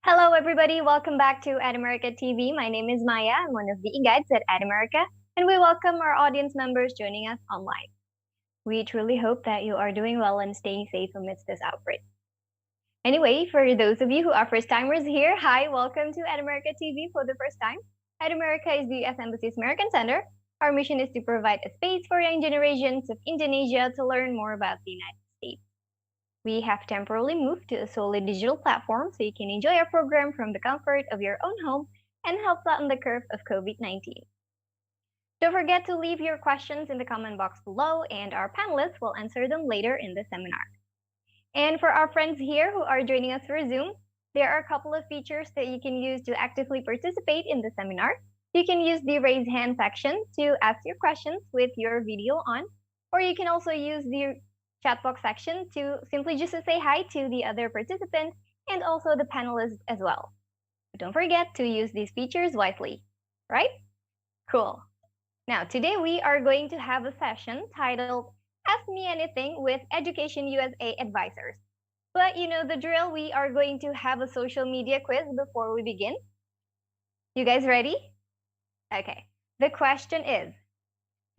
Hello, everybody. Welcome back to America TV. My name is Maya. I'm one of the e-guides at America, and we welcome our audience members joining us online. We truly hope that you are doing well and staying safe amidst this outbreak. Anyway, for those of you who are first-timers here, hi, welcome to America TV for the first time. America is the U.S. Embassy's American Center. Our mission is to provide a space for young generations of Indonesia to learn more about the United States. We have temporarily moved to a solely digital platform so you can enjoy our program from the comfort of your own home and help flatten the curve of COVID-19. Don't forget to leave your questions in the comment box below, and our panelists will answer them later in the seminar. And for our friends here who are joining us through Zoom, there are a couple of features that you can use to actively participate in the seminar. You can use the raise hand section to ask your questions with your video on, or you can also use the chat box section to simply just say hi to the other participants and also the panelists as well. But don't forget to use these features wisely, right? Cool. Now, today we are going to have a session titled Ask Me Anything with EducationUSA Advisers. But you know the drill, we are going to have a social media quiz before we begin. You guys ready? Okay. The question is,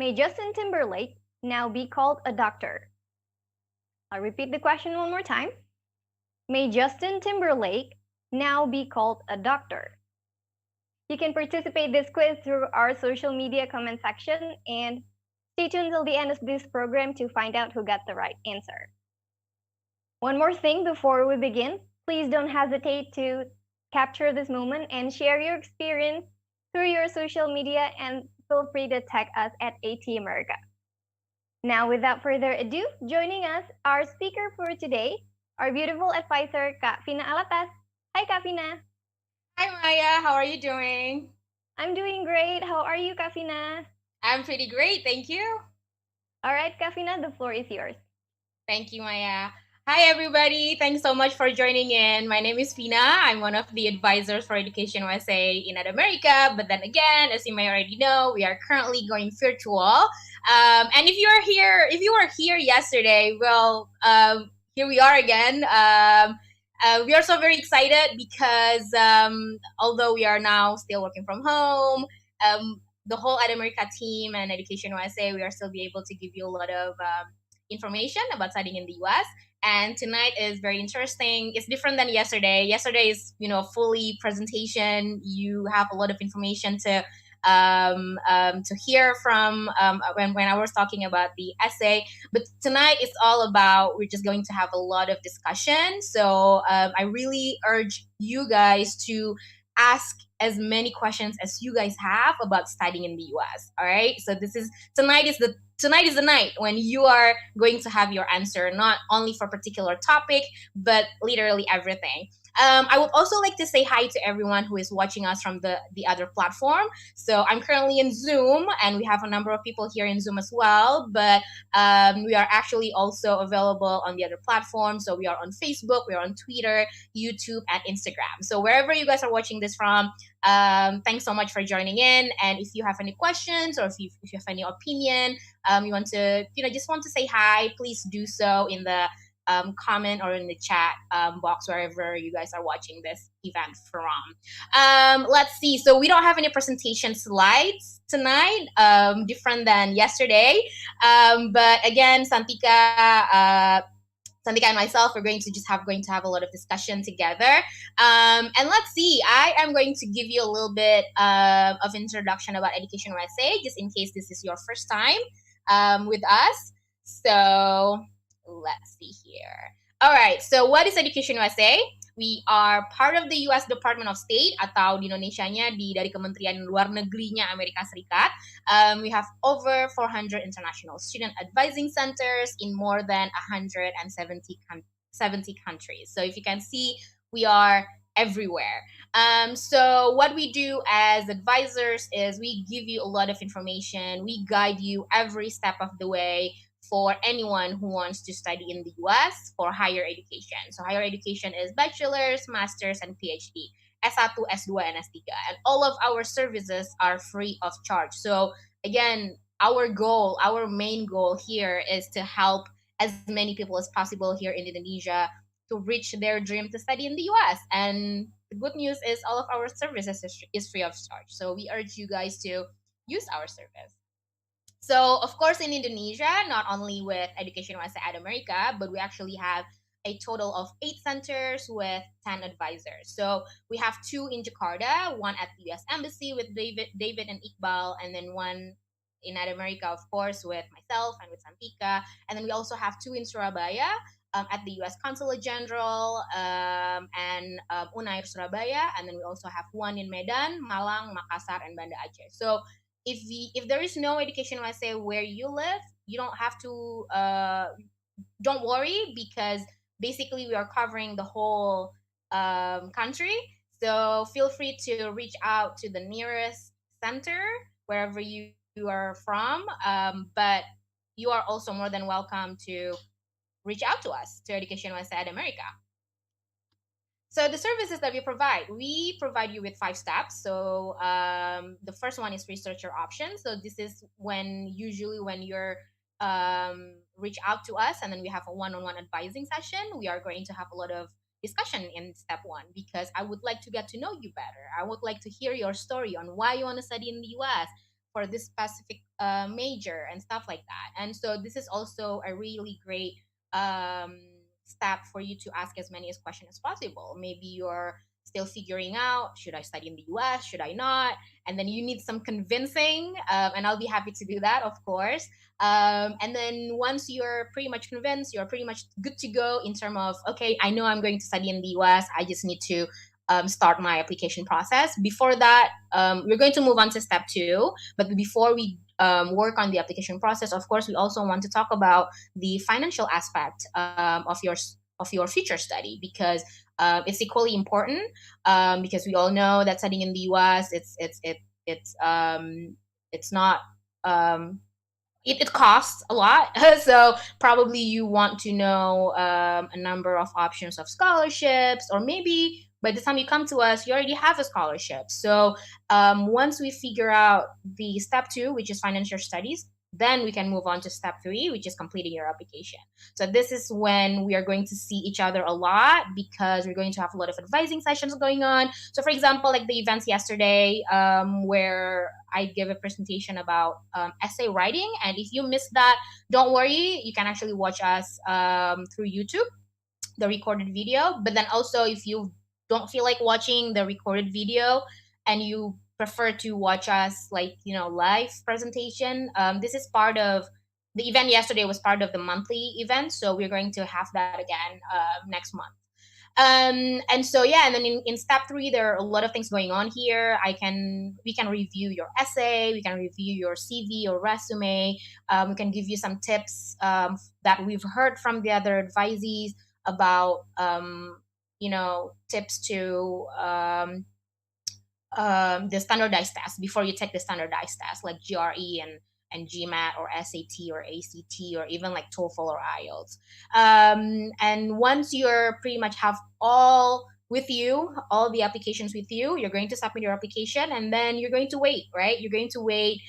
may Justin Timberlake now be called a doctor? I'll repeat the question one more time. May Justin Timberlake now be called a doctor? You can participate in this quiz through our social media comment section, and stay tuned till the end of this program to find out who got the right answer. One more thing before we begin, please don't hesitate to capture this moment and share your experience through your social media, and feel free to tag us at AT America. Now, without further ado, joining us, our speaker for today, our beautiful advisor, Kak Vina Alatas. Hi, Kak Vina. Hi, Maya. How are you doing? I'm doing great. How are you, Kak Vina? I'm pretty great, thank you. All right, Kak Vina, the floor is yours. Thank you, Maya. Hi, everybody. Thanks so much for joining in. My name is Vina. I'm one of the advisors for EducationUSA in America. But then again, as you may already know, we are currently going virtual. And if you were here yesterday, well, here we are again. We are so very excited because although we are now still working from home, the whole America team and EducationUSA, we are still be able to give you a lot of information about studying in the US. And tonight is very interesting. It's different than yesterday. Yesterday is, fully presentation. You have a lot of information to hear from when I was talking about the essay. But tonight it's all about, we're just going to have a lot of discussion. So I really urge you guys to ask as many questions as you guys have about studying in the US. All right. So tonight is the night when you are going to have your answer, not only for a particular topic, but literally everything. I would also like to say hi to everyone who is watching us from the other platform. So I'm currently in Zoom, and we have a number of people here in Zoom as well. But we are actually also available on the other platforms. So we are on Facebook, we are on Twitter, YouTube, and Instagram. So wherever you guys are watching this from, thanks so much for joining in. And if you have any questions, or if you have any opinion, you want to, just want to say hi, please do so in the comment or in the chat box wherever you guys are watching this event from. Let's see. So we don't have any presentation slides tonight, different than yesterday. But again, Santika and myself are going to have a lot of discussion together. And let's see. I am going to give you a little bit of introduction about Education USA, just in case this is your first time with us. So let's see here. All right. So what is Education USA? We are part of the US Department of State, atau di Indonesianya dari Kementerian Luar Negerinya Amerika Serikat. We have over 400 international student advising centers in more than 170 countries. So if you can see, we are everywhere. So what we do as advisors is we give you a lot of information. We guide you every step of the way for anyone who wants to study in the US for higher education. So higher education is bachelor's, master's, and PhD. S1, S2, and S3. And all of our services are free of charge. So again, our main goal here is to help as many people as possible here in Indonesia to reach their dream to study in the US. And the good news is all of our services is free of charge. So we urge you guys to use our service. So, of course, in Indonesia, not only with EducationUSA Advisers, but we actually have a total of 8 centers with 10 advisors. So we have 2 in Jakarta, one at the US Embassy with David and Iqbal, and then one in America, of course, with myself and with Santika. And then we also have 2 in Surabaya at the US Consulate General and Unair Surabaya. And then we also have one in Medan, Malang, Makassar, and Banda Aceh. So if there is no Education USA where you live, you don't have to don't worry, because basically we are covering the whole country. So feel free to reach out to the nearest center wherever you are from. But you are also more than welcome to reach out to us, to Education USA America. So the services that we provide you with 5 steps. So the first one is researcher options. So this is usually when you're reach out to us, and then we have a one-on-one advising session. We are going to have a lot of discussion in step 1, because I would like to get to know you better. I would like to hear your story on why you want to study in the US for this specific major and stuff like that. And so this is also a really great step for you to ask as many questions as possible. Maybe you're still figuring out, should I study in the US, should I not? And then you need some convincing, and I'll be happy to do that, of course. And then once you're pretty much convinced, you're pretty much good to go in terms of, okay, I know I'm going to study in the US, I just need to start my application process. Before that, we're going to move on to step 2. But before we work on the application process, of course, we also want to talk about the financial aspect of your future study, because it's equally important. Because we all know that studying in the US, it's not it costs a lot. So probably you want to know a number of options of scholarships, or maybe by the time you come to us, you already have a scholarship. So once we figure out the step 2, which is financial studies, then we can move on to step 3, which is completing your application. So this is when we are going to see each other a lot, because we're going to have a lot of advising sessions going on. So for example, like the events yesterday, where I gave a presentation about essay writing. And if you missed that, don't worry, you can actually watch us through YouTube, the recorded video. But then also, if you don't feel like watching the recorded video and you prefer to watch us live presentation, this is part of the event yesterday, was part of the monthly event. So we're going to have that again next month. And so yeah, and then in step 3, there are a lot of things going on here. We can review your essay, we can review your CV or resume, we can give you some tips that we've heard from the other advisees about tips to the standardized test before you take the standardized test like GRE and GMAT or SAT or ACT or even like TOEFL or Ielts. And once you're pretty much have all with you, all the applications with you, you're going to submit your application and then you're going to wait, right? You're going to wait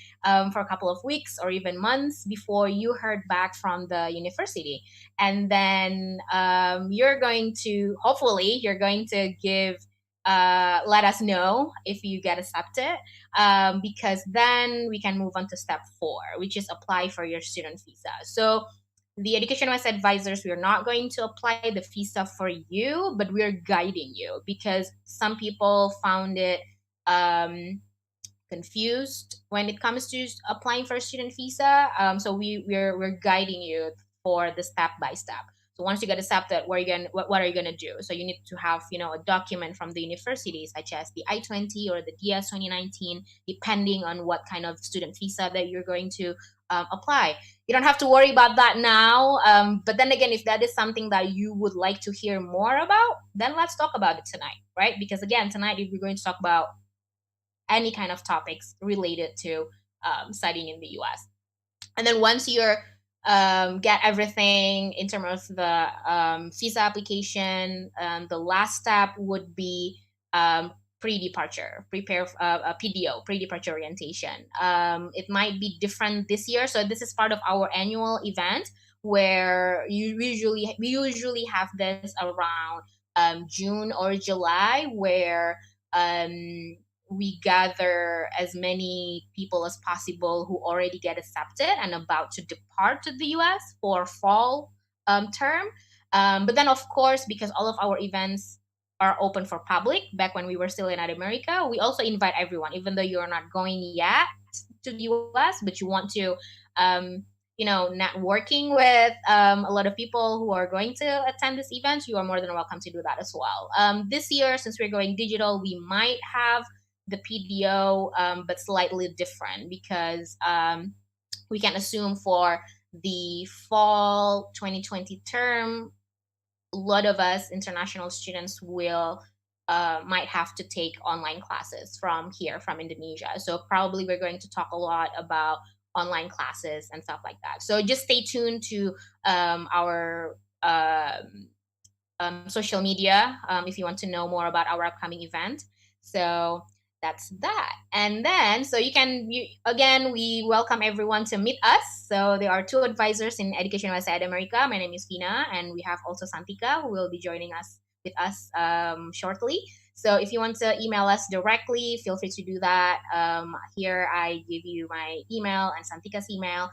for a couple of weeks or even months before you heard back from the university. And then hopefully, you're going to let us know if you get accepted, because then we can move on to step 4, which is apply for your student visa. So the EducationUSA Advisors, we're not going to apply the visa for you, but we're guiding you because some people found it confused when it comes to applying for a student visa. So we're guiding you for the step by step. So once you get accepted, what are you gonna do? So you need to have a document from the university, such as the I-20 or the DS 2019, depending on what kind of student visa that you're going to apply. You don't have to worry about that now. But then again, if that is something that you would like to hear more about, then let's talk about it tonight, right? Because again, tonight we're going to talk about any kind of topics related to studying in the US. And then once you're get everything in terms of the visa application, the last step would be pre-departure, prepare a PDO, pre-departure orientation. It might be different this year. So this is part of our annual event where we usually have this around June or July, where we gather as many people as possible who already get accepted and about to depart to the US for fall term. But then, of course, because all of our events are open for public, back when we were still in America, we also invite everyone, even though you're not going yet to the US, but you want to networking with a lot of people who are going to attend this event, you are more than welcome to do that as well. This year, since we're going digital, we might have the PDO, but slightly different because we can assume for the fall 2020 term, a lot of us international students might have to take online classes from Indonesia. So probably we're going to talk a lot about online classes and stuff like that. So just stay tuned to our social media if you want to know more about our upcoming event. So that's that. And then, so again, we welcome everyone to meet us. So there are 2 advisors in EducationUSA America. My name is Fina, and we have also Santika, who will be joining us shortly. So if you want to email us directly, feel free to do that. Here I give you my email and Santika's email.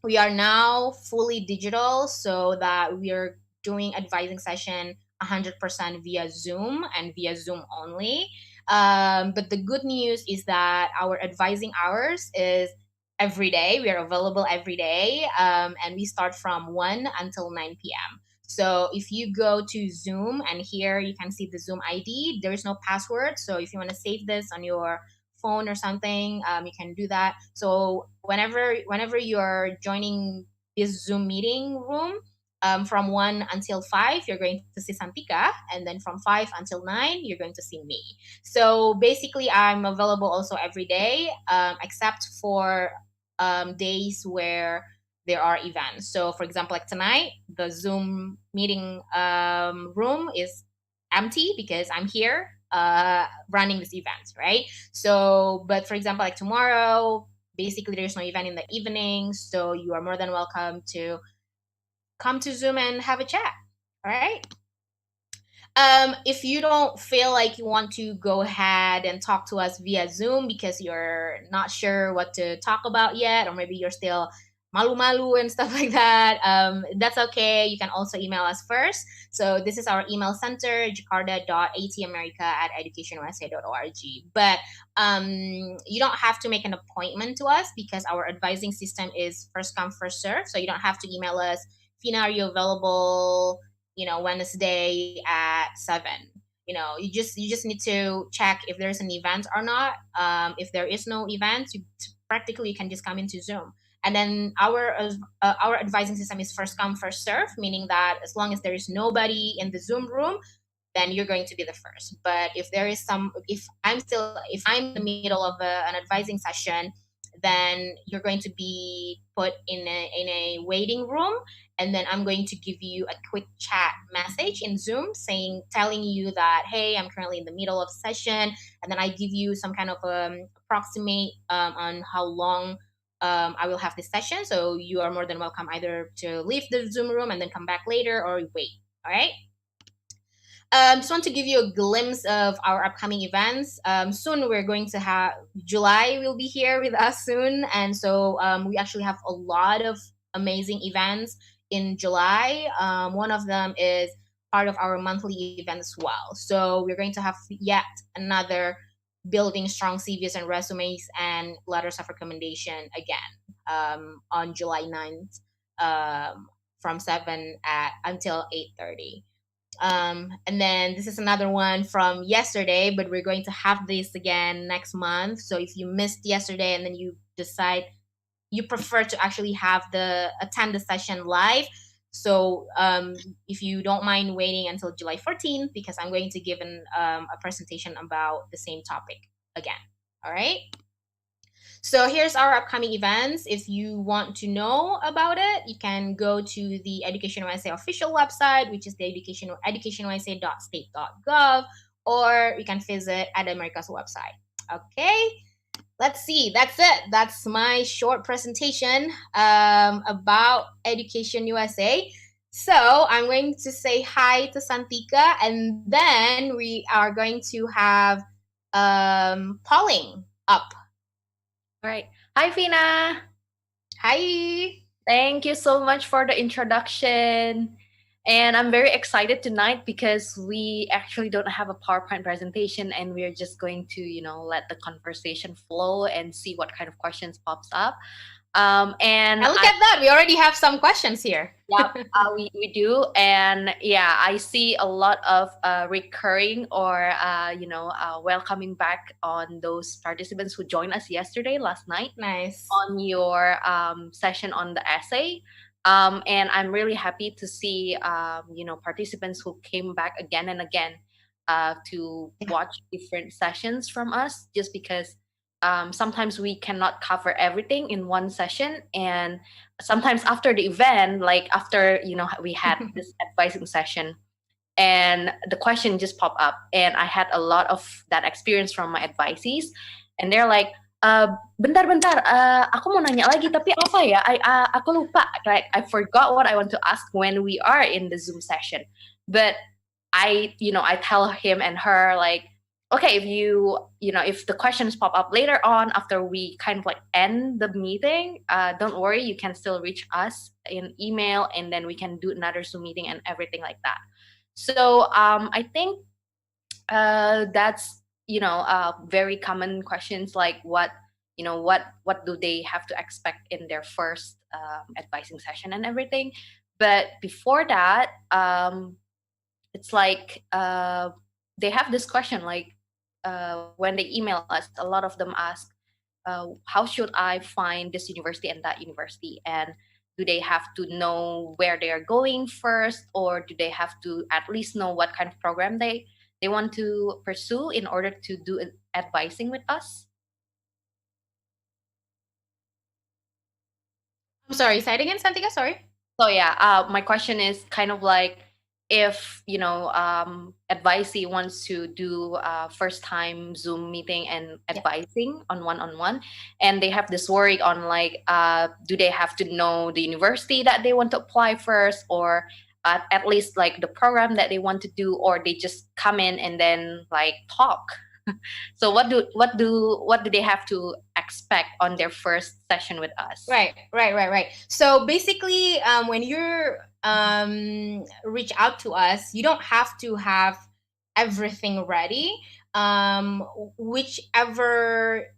We are now fully digital, so that we are doing advising session 100% via Zoom and via Zoom only. But the good news is that our advising hours is every day. We are available every day, and we start from 1 until 9 p.m. So if you go to Zoom, and here you can see the Zoom ID, there is no password. So if you want to save this on your phone or something, you can do that. So whenever you're joining this Zoom meeting room, from 1 until 5, you're going to see Santika, and then from 5 until 9, you're going to see me. So basically, I'm available also every day, except for days where there are events. So for example, like tonight, the Zoom meeting room is empty because I'm here running this event, right? So, but for example, like tomorrow, basically there's no event in the evening, so you are more than welcome to come to Zoom and have a chat. All right. If you don't feel like you want to go ahead and talk to us via Zoom because you're not sure what to talk about yet, or maybe you're still malu-malu and stuff like that, that's okay. You can also email us first. So this is our email center, jakarta.atamerica@educationusa.org. But you don't have to make an appointment to us because our advising system is first come, first serve. So you don't have to email us, Fina, are you available, Wednesday at 7? You just need to check if there's an event or not. If there is no event, practically you can just come into Zoom And then our advising system is first come, first serve, meaning that as long as there is nobody in the Zoom room, then you're going to be the first. But if there is if I'm in the middle of an advising session, then you're going to be put in a waiting room, and then I'm going to give you a quick chat message in Zoom telling you that, hey, I'm currently in the middle of session, and then I give you some kind of approximate on how long I will have this session. So you are more than welcome either to leave the Zoom room and then come back later, or wait. All right. Just want to give you a glimpse of our upcoming events. Soon we're going to have July will be here with us soon, and so we actually have a lot of amazing events in July. One of them is part of our monthly event as well. So we're going to have yet another building strong CVs and resumes and letters of recommendation again on July 9th from 7 until 8:30. And then this is another one from yesterday, but we're going to have this again next month. So if you missed yesterday and then you decide you prefer to actually attend the session live, so if you don't mind waiting until July 14th, because I'm going to give a presentation about the same topic again. All right. So here's our upcoming events. If you want to know about it, you can go to the EducationUSA official website, which is the educationusa.state.gov, or you can visit EdAmerica's website. Okay, let's see. That's it. That's my short presentation about Education USA. So I'm going to say hi to Santika, and then we are going to have Pauling up. All right. Hi, Fina. Hi. Thank you so much for the introduction. And I'm very excited tonight because we actually don't have a PowerPoint presentation, and we're just going to, let the conversation flow and see what kind of questions pops up. And look at that. We already have some questions here. Yeah, we do. And yeah, I see a lot of recurring or, welcoming back on those participants who joined us last night. Nice. On your session on the essay. And I'm really happy to see, participants who came back again and again to watch different sessions from us, just because sometimes we cannot cover everything in one session. And sometimes after the event, like after, we had this advising session, and the question just popped up. And I had a lot of that experience from my advisees. And they're like, bentar, aku mau nanya lagi, tapi apa ya? Aku lupa. Like, I forgot what I want to ask when we are in the Zoom session. But I tell him and her, like, okay, if the questions pop up later on after we kind of like end the meeting, don't worry, you can still reach us in email, and then we can do another Zoom meeting and everything like that. So I think that's very common questions, like what do they have to expect in their first advising session and everything. But before that, it's like they have this question, like when they email us, a lot of them ask, how should I find this university and that university? And do they have to know where they are going first, or do they have to at least know what kind of program they want to pursue in order to do advising with us? I'm sorry, say it again, Santika, sorry. So yeah, my question is kind of like, if advisee wants to do first time Zoom meeting and advising on one-on-one, and they have this worry on like, do they have to know the university that they want to apply first, or at least like the program that they want to do, or they just come in and then like talk? So what do they have to expect on their first session with us? Right. So basically, when you're reach out to us, you don't have to have everything ready. Whichever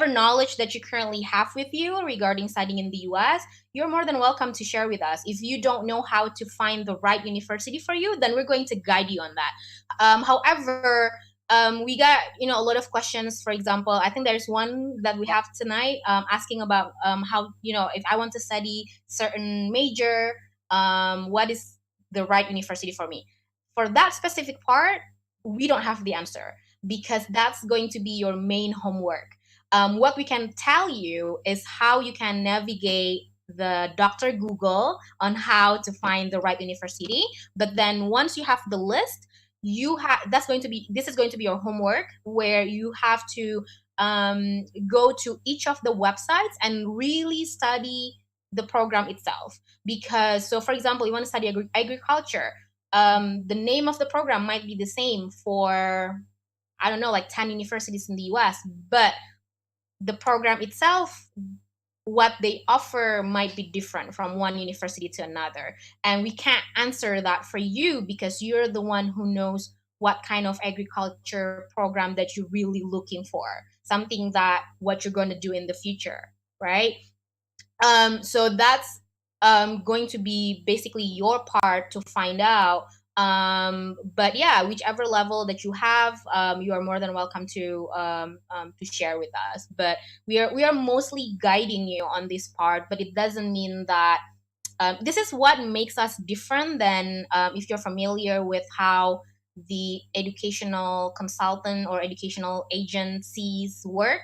knowledge that you currently have with you regarding studying in the US, you're more than welcome to share with us. If you don't know how to find the right university for you, then we're going to guide you on that. However, we got a lot of questions. For example, I think there's one that we have tonight, asking about how, if I want to study certain major, what is the right university for me. For that specific part, we don't have the answer, because that's going to be your main homework. What we can tell you is how you can navigate the Dr. Google on how to find the right university. But then once you have the list, this is going to be your homework, where you have to go to each of the websites and really study the program itself. Because, so for example, you want to study agriculture, the name of the program might be the same for, I don't know, like 10 universities in the US, but the program itself, what they offer might be different from one university to another. And we can't answer that for you, because you're the one who knows what kind of agriculture program that you're really looking for, something that what you're going to do in the future, right? So that's going to be basically your part to find out. But yeah, whichever level that you have, you are more than welcome to share with us. But we are mostly guiding you on this part, but it doesn't mean that this is what makes us different than, if you're familiar with how the educational consultant or educational agencies work.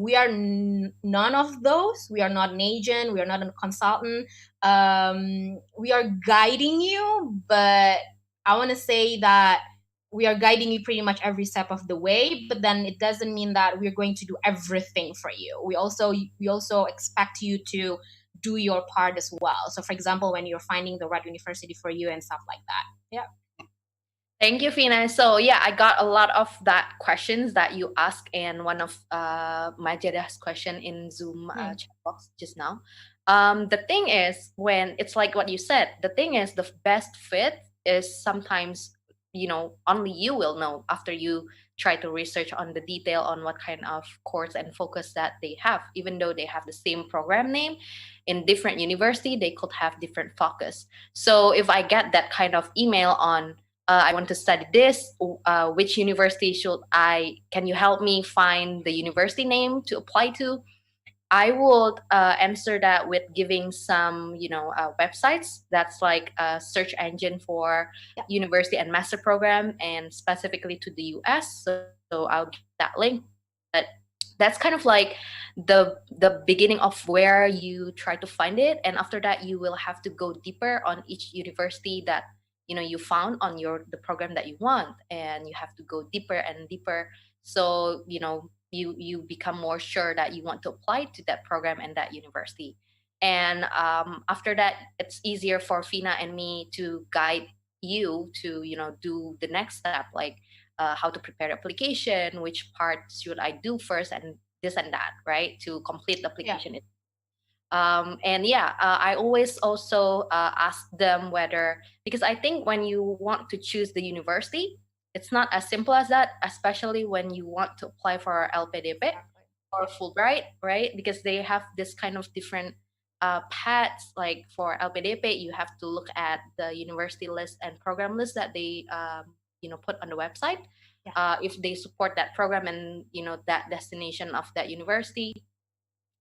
We are none of those. We are not an agent. We are not a consultant. We are guiding you, but I want to say that we are guiding you pretty much every step of the way. But then it doesn't mean that we're going to do everything for you. We also expect you to do your part as well. So, for example, when you're finding the right university for you and stuff like that. Yeah. Thank you, Fina. So yeah, I got a lot of that questions that you asked, and one of Majada's question in Zoom chat box just now. The thing is, when it's like what you said, the thing is the best fit is sometimes, only you will know after you try to research on the detail on what kind of course and focus that they have. Even though they have the same program name in different university, they could have different focus. So if I get that kind of email on, I want to study this, which university should I, can you help me find the university name to apply to? I would answer that with giving some, websites that's like a search engine for university and master program, and specifically to the US. So I'll give that link. But that's kind of like the beginning of where you try to find it, and after that you will have to go deeper on each university that you found on the program that you want, and you have to go deeper and deeper. So you become more sure that you want to apply to that program and that university. And after that, it's easier for Fina and me to guide you to do the next step, like how to prepare the application, which part should I do first, and this and that, right, to complete the application. And yeah, I always also ask them whether, because I think when you want to choose the university, it's not as simple as that, especially when you want to apply for LPDP or Fulbright, right? Because they have this kind of different paths. Like for LPDP, you have to look at the university list and program list that they put on the website. If they support that program and that destination of that university.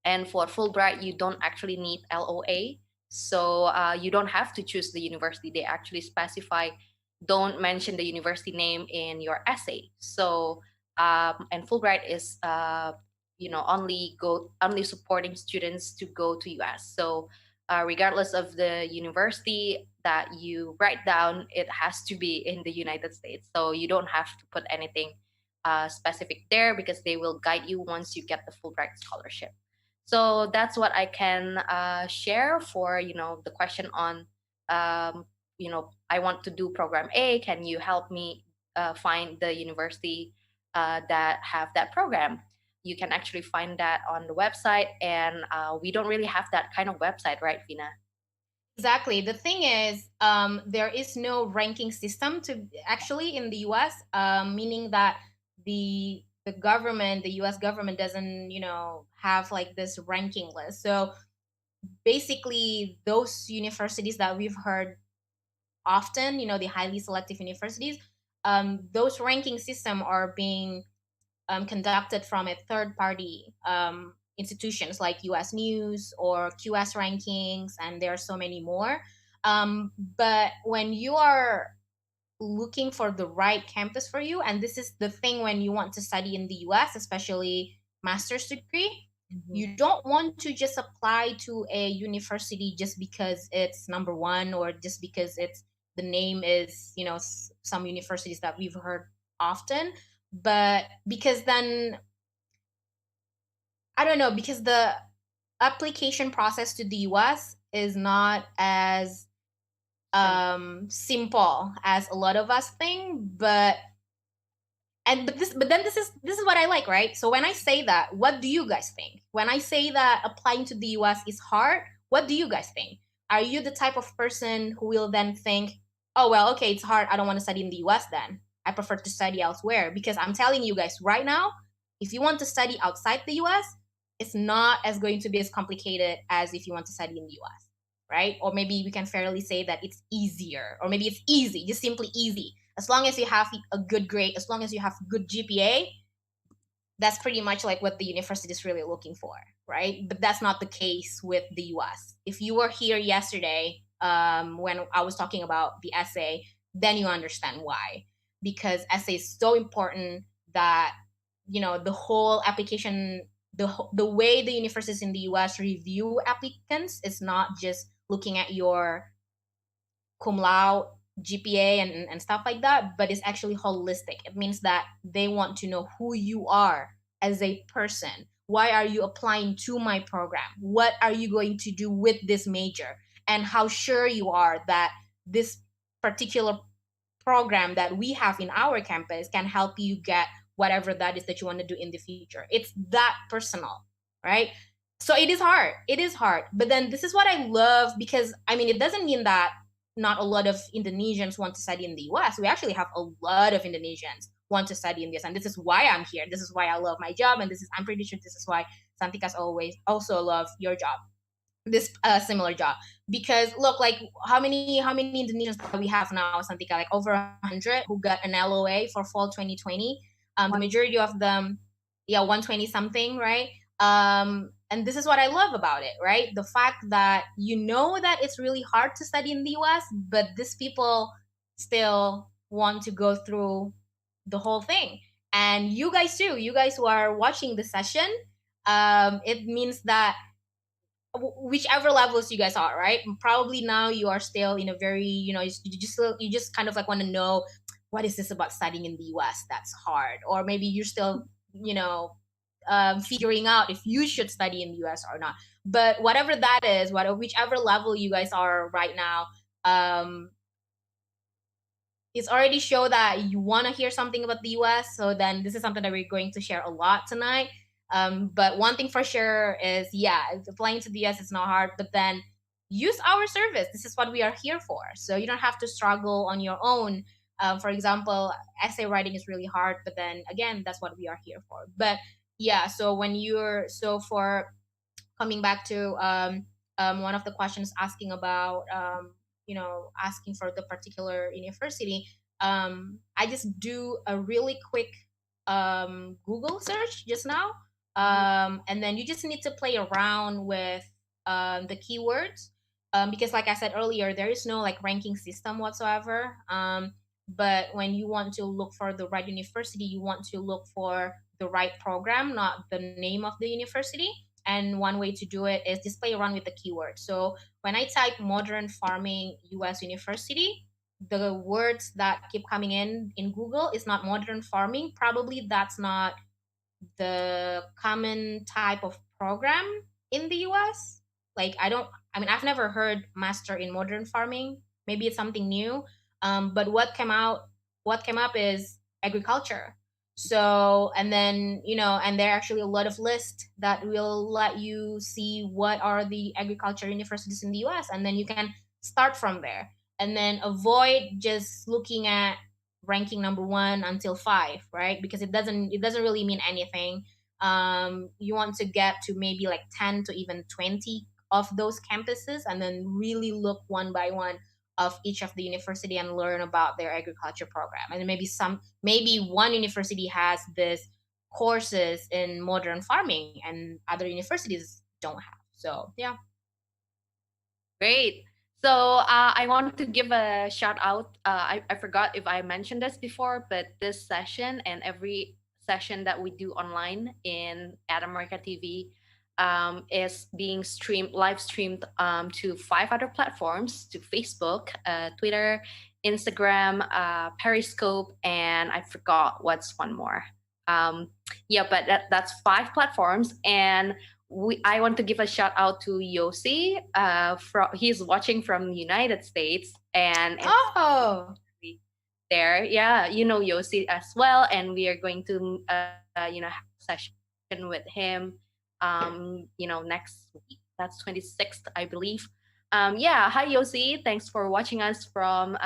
And for Fulbright, you don't actually need LOA. So you don't have to choose the university. They actually specify, don't mention the university name in your essay. So, and Fulbright is, only supporting students to go to US. So regardless of the university that you write down, it has to be in the United States. So you don't have to put anything specific there, because they will guide you once you get the Fulbright scholarship. So that's what I can share for the question on I want to do program A. Can you help me find the university that have that program? You can actually find that on the website, and we don't really have that kind of website, right, Fina? Exactly. The thing is, there is no ranking system to actually in the US, meaning that the government, the US government doesn't, have like this ranking list. So basically those universities that we've heard often, the highly selective universities, those ranking system are being conducted from a third party institutions like US News or QS rankings, and there are so many more. But when you are looking for the right campus for you, and this is the thing when you want to study in the US, especially master's degree, you don't want to just apply to a university just because it's number one, or just because it's the name is, you know, some universities that we've heard often, but because then I don't know, because the application process to the US is not as simple as a lot of us think. But then this is what I like, right? So when I say that, what do you guys think? When I say that applying to the US is hard, what do you guys think? Are you the type of person who will then think, oh well, okay, it's hard, I don't want to study in the US, then I prefer to study elsewhere? Because I'm telling you guys right now, if you want to study outside the US, it's not as going to be as complicated as if you want to study in the US, right? Or maybe we can fairly say that it's easier, or maybe it's easy, just simply easy. As long as you have a good grade, as long as you have good GPA, that's pretty much like what the university is really looking for, right? But that's not the case with the US. If you were here yesterday when I was talking about the essay, then you understand why. Because essay is so important that, you know, the whole application, the way the universities in the US review applicants is not just looking at your cum laude, GPA, and stuff like that, but it's actually holistic. It means that they want to know who you are as a person. Why are you applying to my program? What are you going to do with this major? And how sure you are that this particular program that we have in our campus can help you get whatever that is that you want to do in the future. It's that personal, right? So it is hard. It is hard. But then this is what I love, because I mean, it doesn't mean that not a lot of Indonesians want to study in the US. We actually have a lot of Indonesians want to study in this, and this is why I'm here. This is why I love my job, and this is, I'm pretty sure this is why Santikas always also love your job, this similar job. Because look, like how many Indonesians that we have now, Santika, like over 100 who got an LOA for fall 2020. The majority of them, yeah, 120 something, right? And this is what I love about it, right? The fact that you know that it's really hard to study in the US, but these people still want to go through the whole thing. And you guys too, you guys who are watching the session, it means that whichever levels you guys are, right? Probably now you are still in a very, you know, you just kind of like want to know, what is this about studying in the US that's hard? Or maybe you're still, you know, figuring out if you should study in the US or not. But whatever that is, whichever level you guys are right now, it's already show that you want to hear something about the US. So then this is something that we're going to share a lot tonight. But one thing for sure is, yeah, applying to the US is not hard, but then use our service. This is what we are here for. So you don't have to struggle on your own. For example, essay writing is really hard, but then again, that's what we are here for. But yeah, so for coming back to one of the questions asking about, you know, asking for the particular university, I just do a really quick Google search just now. And then you just need to play around with the keywords, because like I said earlier, there is no like ranking system whatsoever. But when you want to look for the right university, you want to look for the right program, not the name of the university. And one way to do it is just play around with the keyword. So when I type modern farming US university, the words that keep coming in Google is not modern farming. Probably that's not the common type of program in the US. Like I've never heard master in modern farming. Maybe it's something new. But what came up is agriculture. So, and then, you know, and there are actually a lot of lists that will let you see what are the agriculture universities in the US, and then you can start from there. And then avoid just looking at ranking number 1 until 5, right? Because it doesn't really mean anything. You want to get to maybe like 10 to even 20 of those campuses, and then really look one by one of each of the university and learn about their agriculture program. And maybe one university has this courses in modern farming and other universities don't have. So yeah. Great. So I want to give a shout out. I forgot if I mentioned this before, but this session and every session that we do online in At America TV is being live streamed to 5 other platforms: to Facebook, Twitter, Instagram, Periscope, and I forgot what's one more. Yeah, but that's 5 platforms, and I want to give a shout out to Yossi. He's watching from the United States, and Oh, there, yeah, you know Yossi as well, and we are going to session with him, next week. That's 26th, I believe. Yeah, hi Yossi. Thanks for watching us from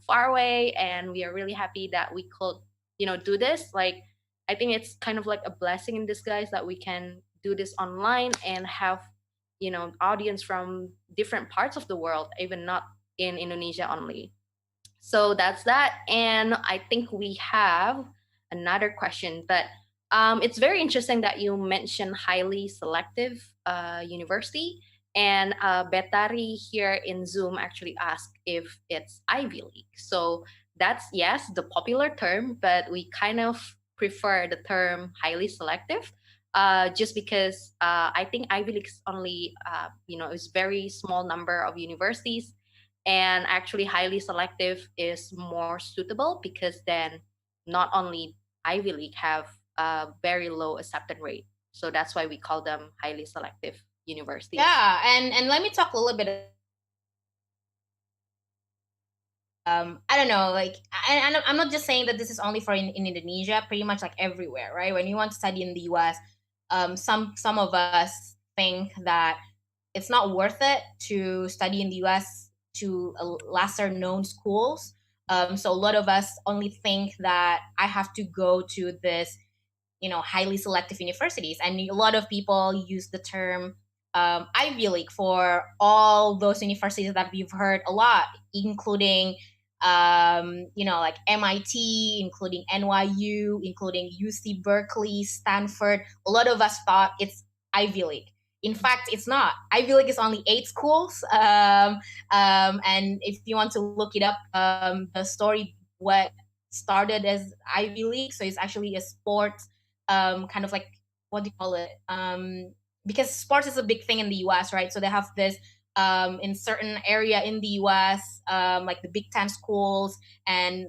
far away, and we are really happy that we could do this. Like, I think it's kind of like a blessing in disguise that we can do this online and have audience from different parts of the world, even not in Indonesia only. So that's that. And I think we have another question, but it's very interesting that you mentioned highly selective university. And Betari here in Zoom actually asked if it's Ivy League. So that's, yes, the popular term, but we kind of prefer the term highly selective, just because I think Ivy League is only, is very small number of universities, and actually highly selective is more suitable because then not only Ivy League have a very low acceptance rate, so that's why we call them highly selective universities. Yeah, and let me talk a little bit. I don't know, like, I'm not just saying that this is only for in Indonesia, pretty much like everywhere, right? When you want to study in the US, some of us think that it's not worth it to study in the US to lesser known schools. So a lot of us only think that I have to go to this, highly selective universities. And a lot of people use the term Ivy League for all those universities that we've heard a lot, including like MIT, including NYU, including UC Berkeley, Stanford. A lot of us thought it's Ivy League. In fact, it's not. Ivy League is only 8 schools. And if you want to look it up, the story what started as Ivy League, so it's actually a sports kind of like, what do you call it? Because sports is a big thing in the US, right? So they have this in certain area in the US, like the Big Ten schools and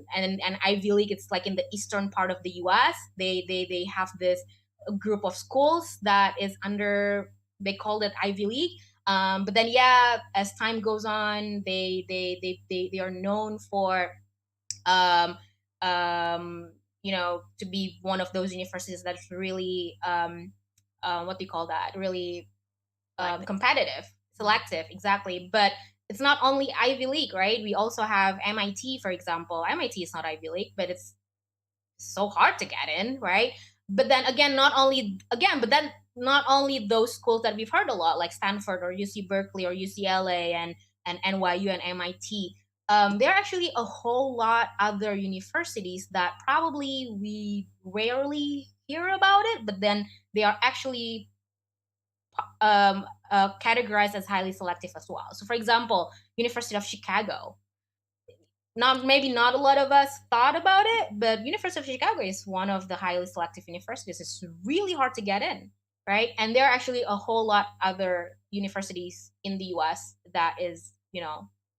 Ivy League. It's like in the eastern part of the US. They have this group of schools that is under, they call it Ivy League. But then yeah, as time goes on, they are known for to be one of those universities that's really what do you call that? Really competitive, selective, exactly. But it's not only Ivy League, right? We also have MIT, for example. MIT is not Ivy League, but it's so hard to get in, right? But then again, not only those schools that we've heard a lot, like Stanford or UC Berkeley or UCLA and NYU and MIT. There are actually a whole lot other universities that probably we rarely hear about it, but then they are actually categorized as highly selective as well. So, for example, University of Chicago. Maybe not a lot of us thought about it, but University of Chicago is one of the highly selective universities. It's really hard to get in, right? And there are actually a whole lot other universities in the US that is,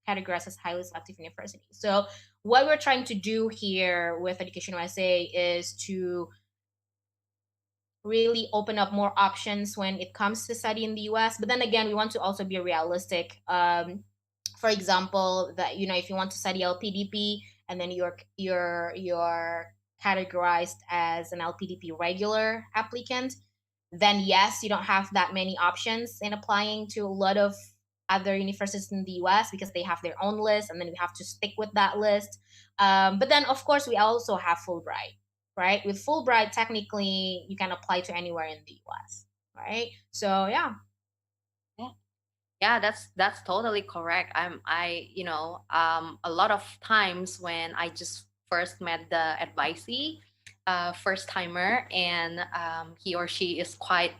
categorized as highly selective universities. So what we're trying to do here with Education USA is to really open up more options when it comes to study in the US. But then again, we want to also be realistic. For example, that if you want to study LPDP and then you're categorized as an LPDP regular applicant, then yes, you don't have that many options in applying to a lot of other universities in the US because they have their own list, and then we have to stick with that list. But then, of course, we also have Fulbright, right? With Fulbright, technically, you can apply to anywhere in the US, right? So, yeah. Yeah. Yeah, that's totally correct. A lot of times when I just first met the advisee, first timer, and he or she is quite,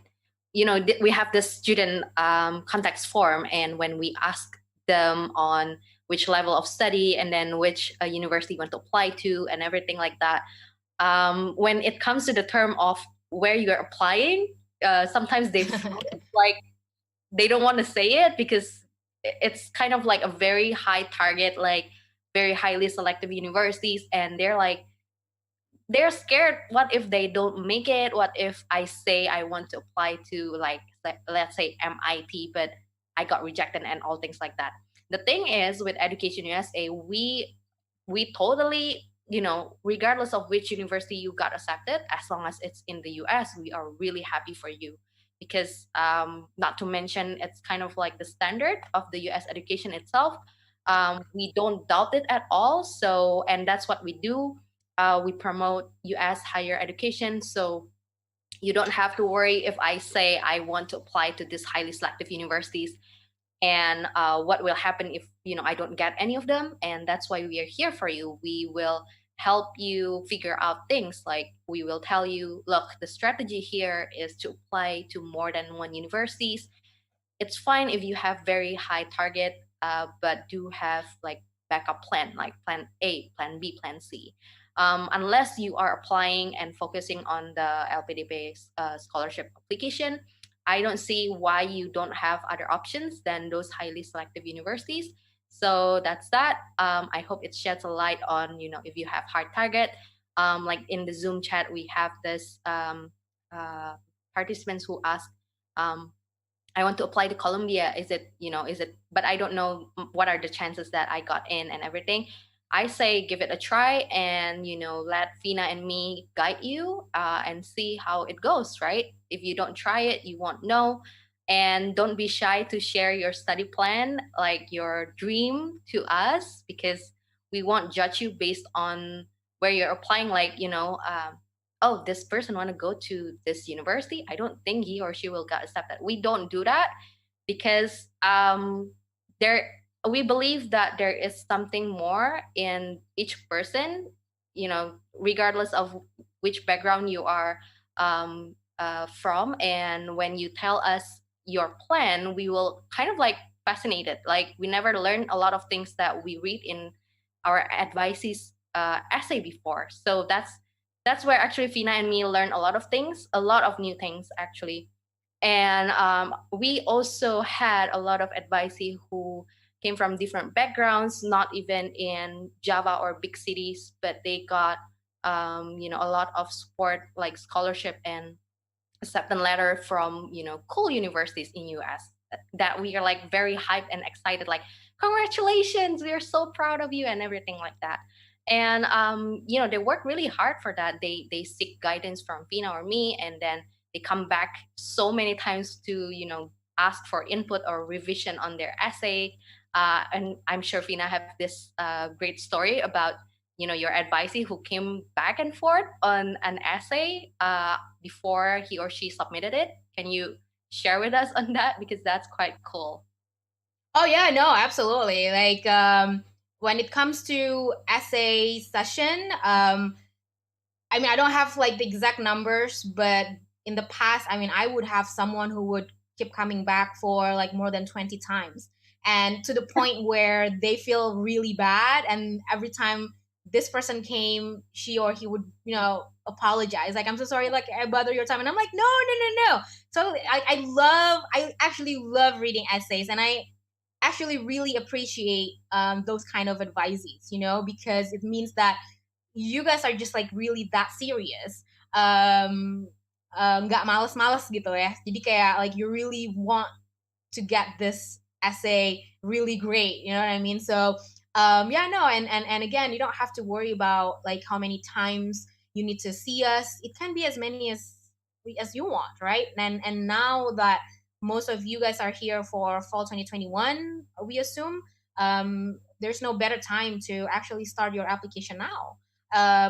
we have this student context form, and when we ask them on which level of study and then which university you want to apply to and everything like that, when it comes to the term of where you're applying, sometimes they feel like they don't want to say it because it's kind of like a very high target, like very highly selective universities, and they're scared. What if they don't make it? What if I say I want to apply to, like, let's say MIT, but I got rejected and all things like that. The thing is, with Education USA, we totally, regardless of which university you got accepted, as long as it's in the US, we are really happy for you, because not to mention, it's kind of like the standard of the US education itself. We don't doubt it at all. So, and that's what we do. We promote US higher education. So you don't have to worry if I say I want to apply to these highly selective universities, and what will happen if I don't get any of them. And that's why we are here for you. We will help you figure out things, like we will tell you, look, the strategy here is to apply to more than one universities. It's fine if you have very high target, but do have like backup plan, like plan A, plan B, plan C. Unless you are applying and focusing on the LPDP scholarship application, I don't see why you don't have other options than those highly selective universities. So that's that. I hope it sheds a light on, if you have hard target. Like in the Zoom chat, we have this uh, participants who ask, um, I want to apply to Columbia. But I don't know what are the chances that I got in and everything. I say give it a try, and, let Fina and me guide you, and see how it goes, right? If you don't try it, you won't know. And don't be shy to share your study plan, like your dream, to us, because we won't judge you based on where you're applying. Like, oh, this person want to go to this university, I don't think he or she will get accepted. We don't do that, because there we believe that there is something more in each person, regardless of which background you are from. And when you tell us your plan, we will kind of like fascinated, like we never learned a lot of things that we read in our advicees essay before. So that's where actually Fina and me learn a lot of things, a lot of new things actually. And we also had a lot of advisee who came from different backgrounds, not even in Java or big cities, but they got a lot of support, like scholarship and acceptance letter from cool universities in US, that we are like very hyped and excited, like congratulations, we are so proud of you and everything like that. And they work really hard for that. They seek guidance from Fina or me, and then they come back so many times to ask for input or revision on their essay. And I'm sure Fina have this great story about your advisee who came back and forth on an essay before he or she submitted it. Can you share with us on that, because that's quite cool? Oh yeah, no, absolutely. Like when it comes to essay session, I mean, I don't have like the exact numbers, but in the past, I mean, I would have someone who would keep coming back for like more than 20 times. And to the point where they feel really bad. And every time this person came, she or he would, apologize. Like, I'm so sorry, like, I bother your time. And I'm like, no, no, no, no. So I actually love reading essays. And I actually really appreciate those kind of advices, because it means that you guys are just like really that serious. Nggak males-males gitu ya. Jadi kayak like you really want to get this essay really great. You know what I mean? So yeah, no, and again, you don't have to worry about like how many times you need to see us. It can be as many as you want, right? And now that most of you guys are here for fall 2021, we assume there's no better time to actually start your application now.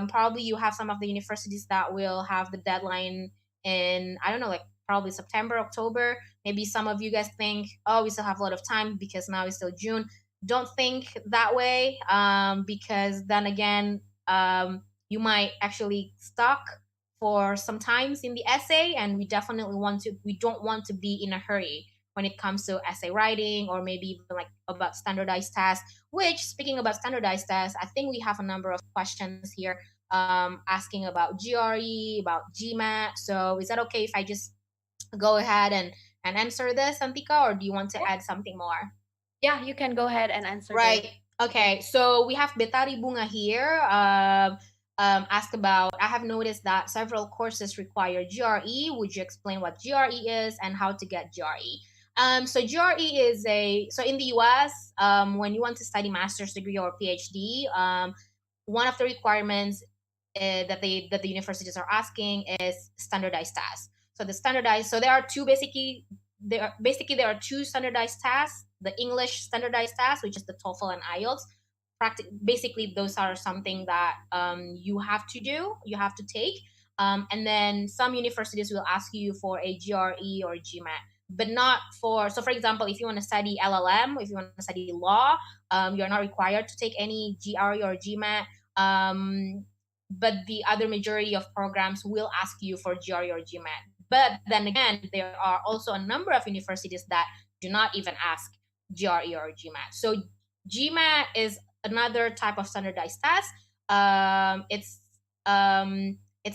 Probably you have some of the universities that will have the deadline in, I don't know, like probably September, October. Maybe some of you guys think, oh, we still have a lot of time because now it's still June. Don't think that way, because then again, you might actually stuck for some times in the essay, and we don't want to be in a hurry when it comes to essay writing, or maybe even like about standardized tests. Which, speaking about standardized tests, I think we have a number of questions here, asking about GRE, about GMAT. So is that okay if I just go ahead and answer this, Antika, or do you want to add something more? Yeah, you can go ahead and answer. Right. Okay. So we have Betari Bunga here. Asked about, I have noticed that several courses require GRE. Would you explain what GRE is and how to get GRE? So GRE is so in the US, when you want to study master's degree or PhD, one of the requirements that the universities are asking is standardized tests. So there are two standardized tests: the English standardized test, which is the Toefl and Ielts. Basically, those are something that you have to take, and then some universities will ask you for a GRE or GMAT, but not for. So, for example, if you want to study LLM, if you want to study law, you're not required to take any GRE or GMAT. But the other majority of programs will ask you for GRE or GMAT. But then again, there are also a number of universities that do not even ask GRE or GMAT. So GMAT is another type of standardized test. It's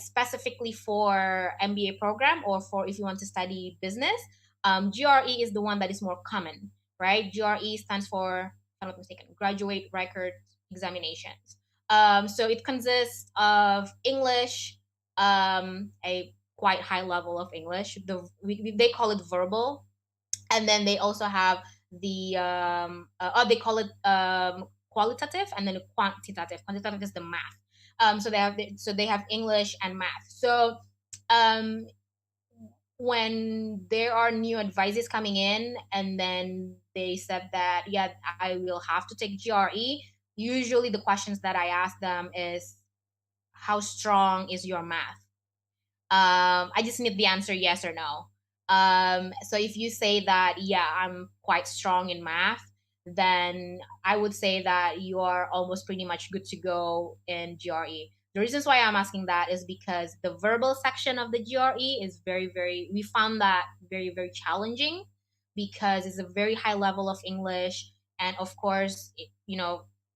specifically for MBA program, or for if you want to study business. GRE is the one that is more common, right? GRE stands for, if I'm not mistaken, Graduate Record Examinations. So it consists of English, a quite high level of English. They call it verbal, and then they also have the they call it qualitative, and then quantitative. Quantitative is the math. So they have English and math. So when there are new advisors coming in, and then they said that, yeah, I will have to take GRE. Usually the questions that I ask them is, how strong is your math? I just need the answer yes or no. So if you say that, yeah, I'm quite strong in math, then I would say that you are almost pretty much good to go in GRE. The reasons why I'm asking that is because the verbal section of the GRE is we found that very, very challenging, because it's a very high level of English. And of course,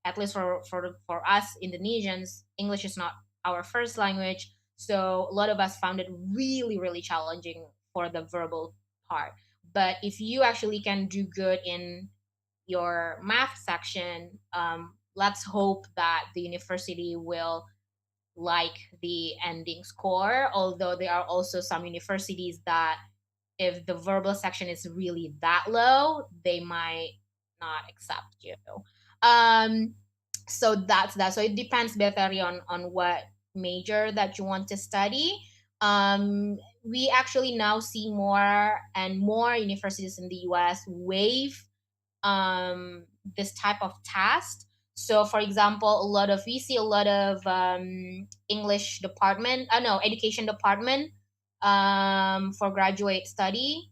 at least for us Indonesians, English is not our first language. So a lot of us found it really, really challenging for the verbal part. But if you actually can do good in your math section, let's hope that the university will like the ending score. Although there are also some universities that, if the verbal section is really that low, they might not accept you. So that's that. So it depends better on what major that you want to study. We actually now see more and more universities in the US waive this type of test. So, for example, we see a lot of education department for graduate study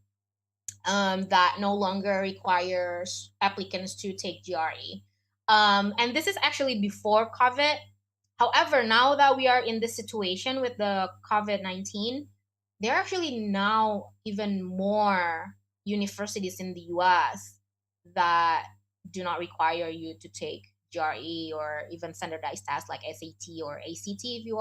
that no longer requires applicants to take GRE. And this is actually before COVID. However, now that we are in this situation with the COVID-19, there are actually now even more universities in the US that do not require you to take GRE or even standardized tests like SAT or ACT if you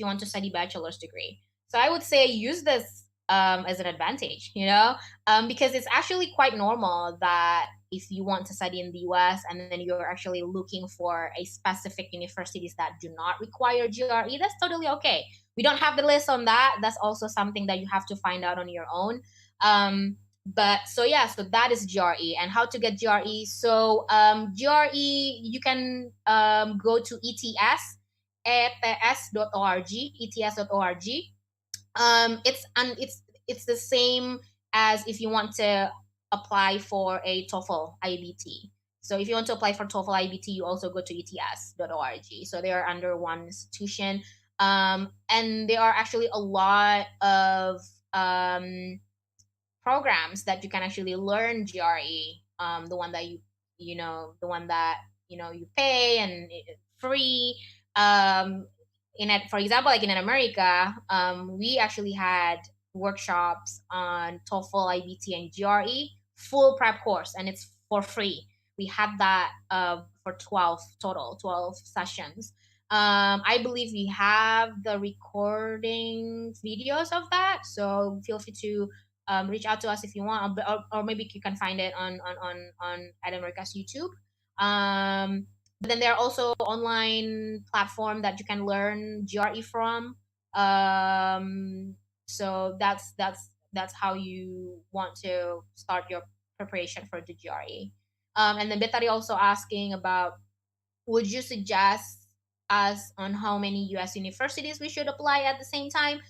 want to study bachelor's degree. So I would say use this as an advantage, because it's actually quite normal that if you want to study in the US and then you're actually looking for a specific universities that do not require GRE, that's totally okay. We don't have the list on that. That's also something that you have to find out on your own. So that is GRE. And how to get GRE? So GRE, you can go to ets.org, ets.org. It's the same as if you want to apply for a TOEFL IBT. So if you want to apply for TOEFL IBT, you also go to ets.org. So they are under one institution. And there are actually a lot of programs that you can actually learn GRE. The one that the one that you pay and free. In it, for example, like in America, we actually had workshops on TOEFL, IBT, and GRE, full prep course, and it's for free. We had that for 12 total, 12 sessions. I believe we have the recording videos of that, so feel free to reach out to us if you want, or maybe you can find it on Edamerica's YouTube. But then there are also online platform that you can learn GRE from. So that's how you want to start your preparation for the GRE. And then Betari also asking about, would you suggest us on how many US universities we should apply at the same time?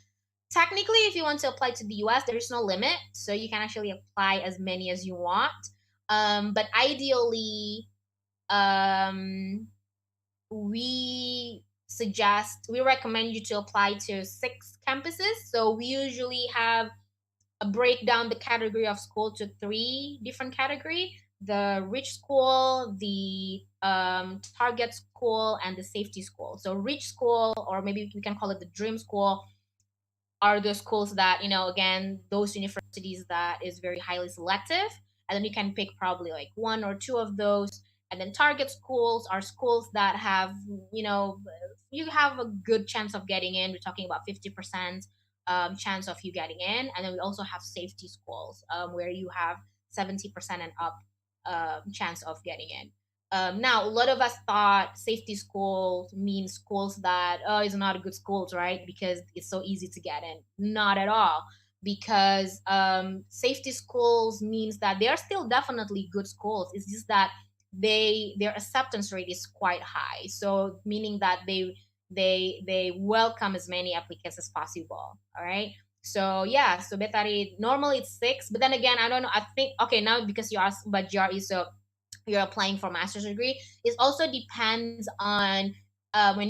Technically, if you want to apply to the US, there is no limit. So you can actually apply as many as you want. But ideally, we recommend you to apply to 6 campuses. So we usually have a breakdown the category of school to 3 different category: the rich school, the target school, and the safety school. So rich school, or maybe we can call it the dream school, are the schools that, again, those universities that is very highly selective, and then you can pick probably like 1 or 2 of those. And then target schools are schools that have, you have a good chance of getting in. We're talking about 50% chance of you getting in. And then we also have safety schools, where you have 70% and up chance of getting in. Now, a lot of us thought safety schools mean schools that, it's not a good schools, right? Because it's so easy to get in. Not at all. Because safety schools means that they are still definitely good schools. It's just that their acceptance rate is quite high. So meaning that they welcome as many applicants as possible. All right. So yeah, so Betari, normally it's 6, but then again, I don't know. I think, okay, now because you asked about GRE, so you're applying for a master's degree, it also depends on when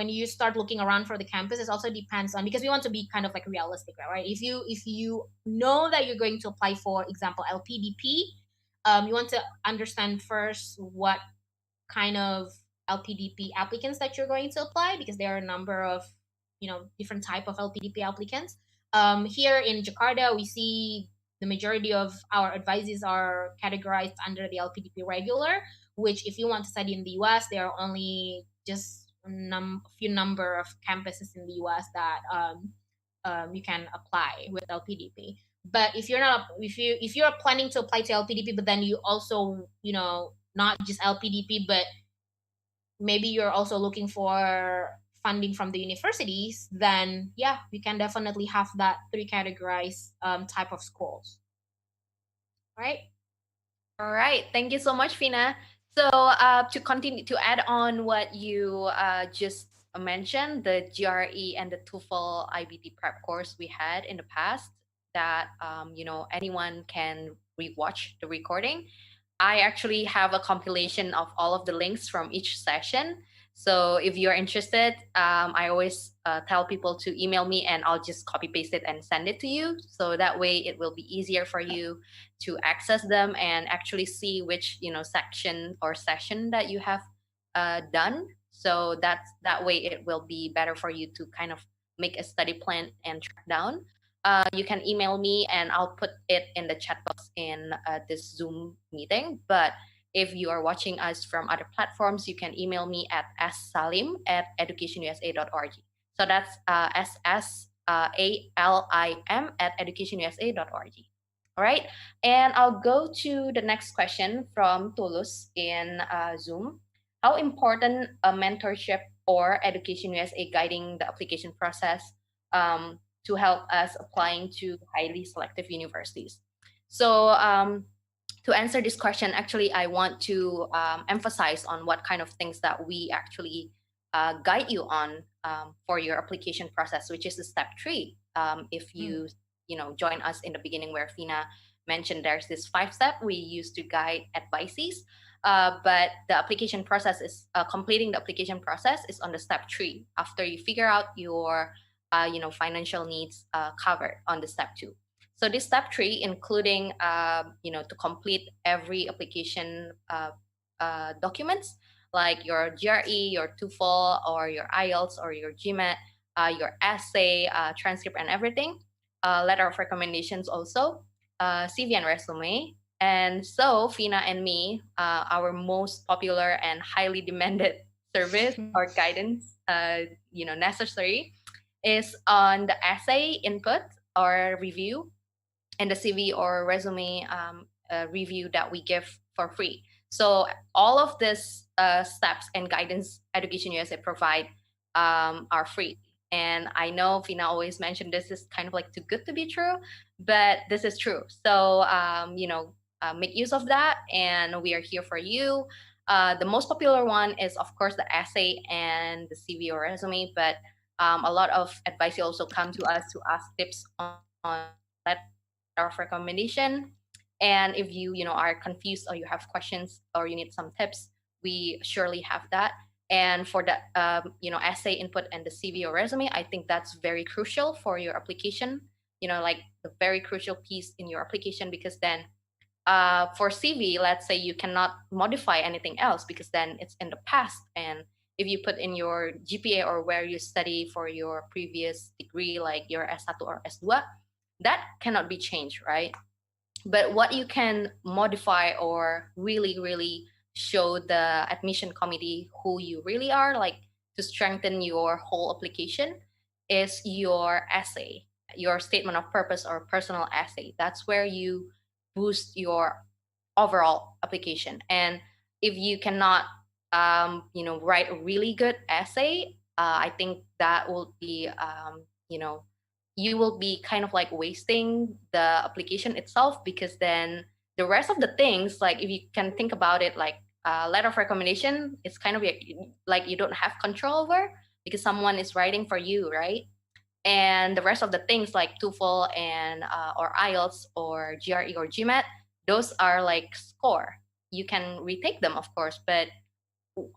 you start looking around for the campus. It also depends on, because we want to be kind of like realistic, right? If you know that you're going to apply for example LPDP, you want to understand first what kind of LPDP applicants that you're going to apply, because there are a number of different type of LPDP applicants. Here in Jakarta, we see the majority of our advisees are categorized under the LPDP regular, which if you want to study in the US, there are only just a few number of campuses in the US that you can apply with LPDP. But if you're planning to apply to LPDP, but then you also not just LPDP, but maybe you're also looking for funding from the universities, then yeah, we can definitely have that 3 categorized type of schools. All right. Thank you so much, Fina. So to continue to add on what you just mentioned, the GRE and the TOEFL IBT prep course we had in the past, that anyone can rewatch the recording. I actually have a compilation of all of the links from each session. So if you're interested, I always tell people to email me and I'll just copy paste it and send it to you. So that way it will be easier for you to access them and actually see which section or session that you have done. So that way it will be better for you to kind of make a study plan and track down. You can email me and I'll put it in the chat box in this Zoom meeting. But if you are watching us from other platforms, you can email me at ssalim@educationusa.org. So that's ssalim@educationusa.org. All right. And I'll go to the next question from Tulus in Zoom. How important a mentorship or Education USA guiding the application process to help us applying to highly selective universities? So to answer this question, actually, I want to emphasize on what kind of things that we actually guide you on for your application process, which is the step 3. If you join us in the beginning, where Fina mentioned there's this 5-step we use to guide advisees, but the application process is completing the application process is on the step 3. After you figure out your financial needs covered on the step 2. So this step 3, including to complete every application documents like your GRE, your TOEFL, or your Ielts, or your GMAT, your essay, transcript, and everything. Letter of recommendations also, CV and resume. And so Fina and me, our most popular and highly demanded service or guidance, necessary, is on the essay input or review, and the CV or resume review that we give for free. So all of these steps and guidance Education USA provide are free. And I know Fina always mentioned this is kind of like too good to be true, but this is true. So make use of that, and we are here for you. The most popular one is, of course, the essay and the CV or resume, but a lot of advice also come to us to ask tips on letter of recommendation. And if you are confused, or you have questions, or you need some tips, we surely have that. And for the essay input and the CV or resume, I think that's very crucial for your application. Like the very crucial piece in your application, because then for CV, let's say you cannot modify anything else because then it's in the past. And if you put in your GPA or where you study for your previous degree, like your S1 or S2, that cannot be changed, right? But what you can modify or really, really show the admission committee who you really are, like to strengthen your whole application, is your essay, your statement of purpose or personal essay. That's where you boost your overall application. And if you cannot write a really good essay, I think that will be you will be kind of like wasting the application itself, because then the rest of the things, like if you can think about it, like letter of recommendation, it's kind of like you don't have control over because someone is writing for you, right? And the rest of the things like TOEFL and or IELTS or GRE or GMAT, those are like score. You can retake them, of course, but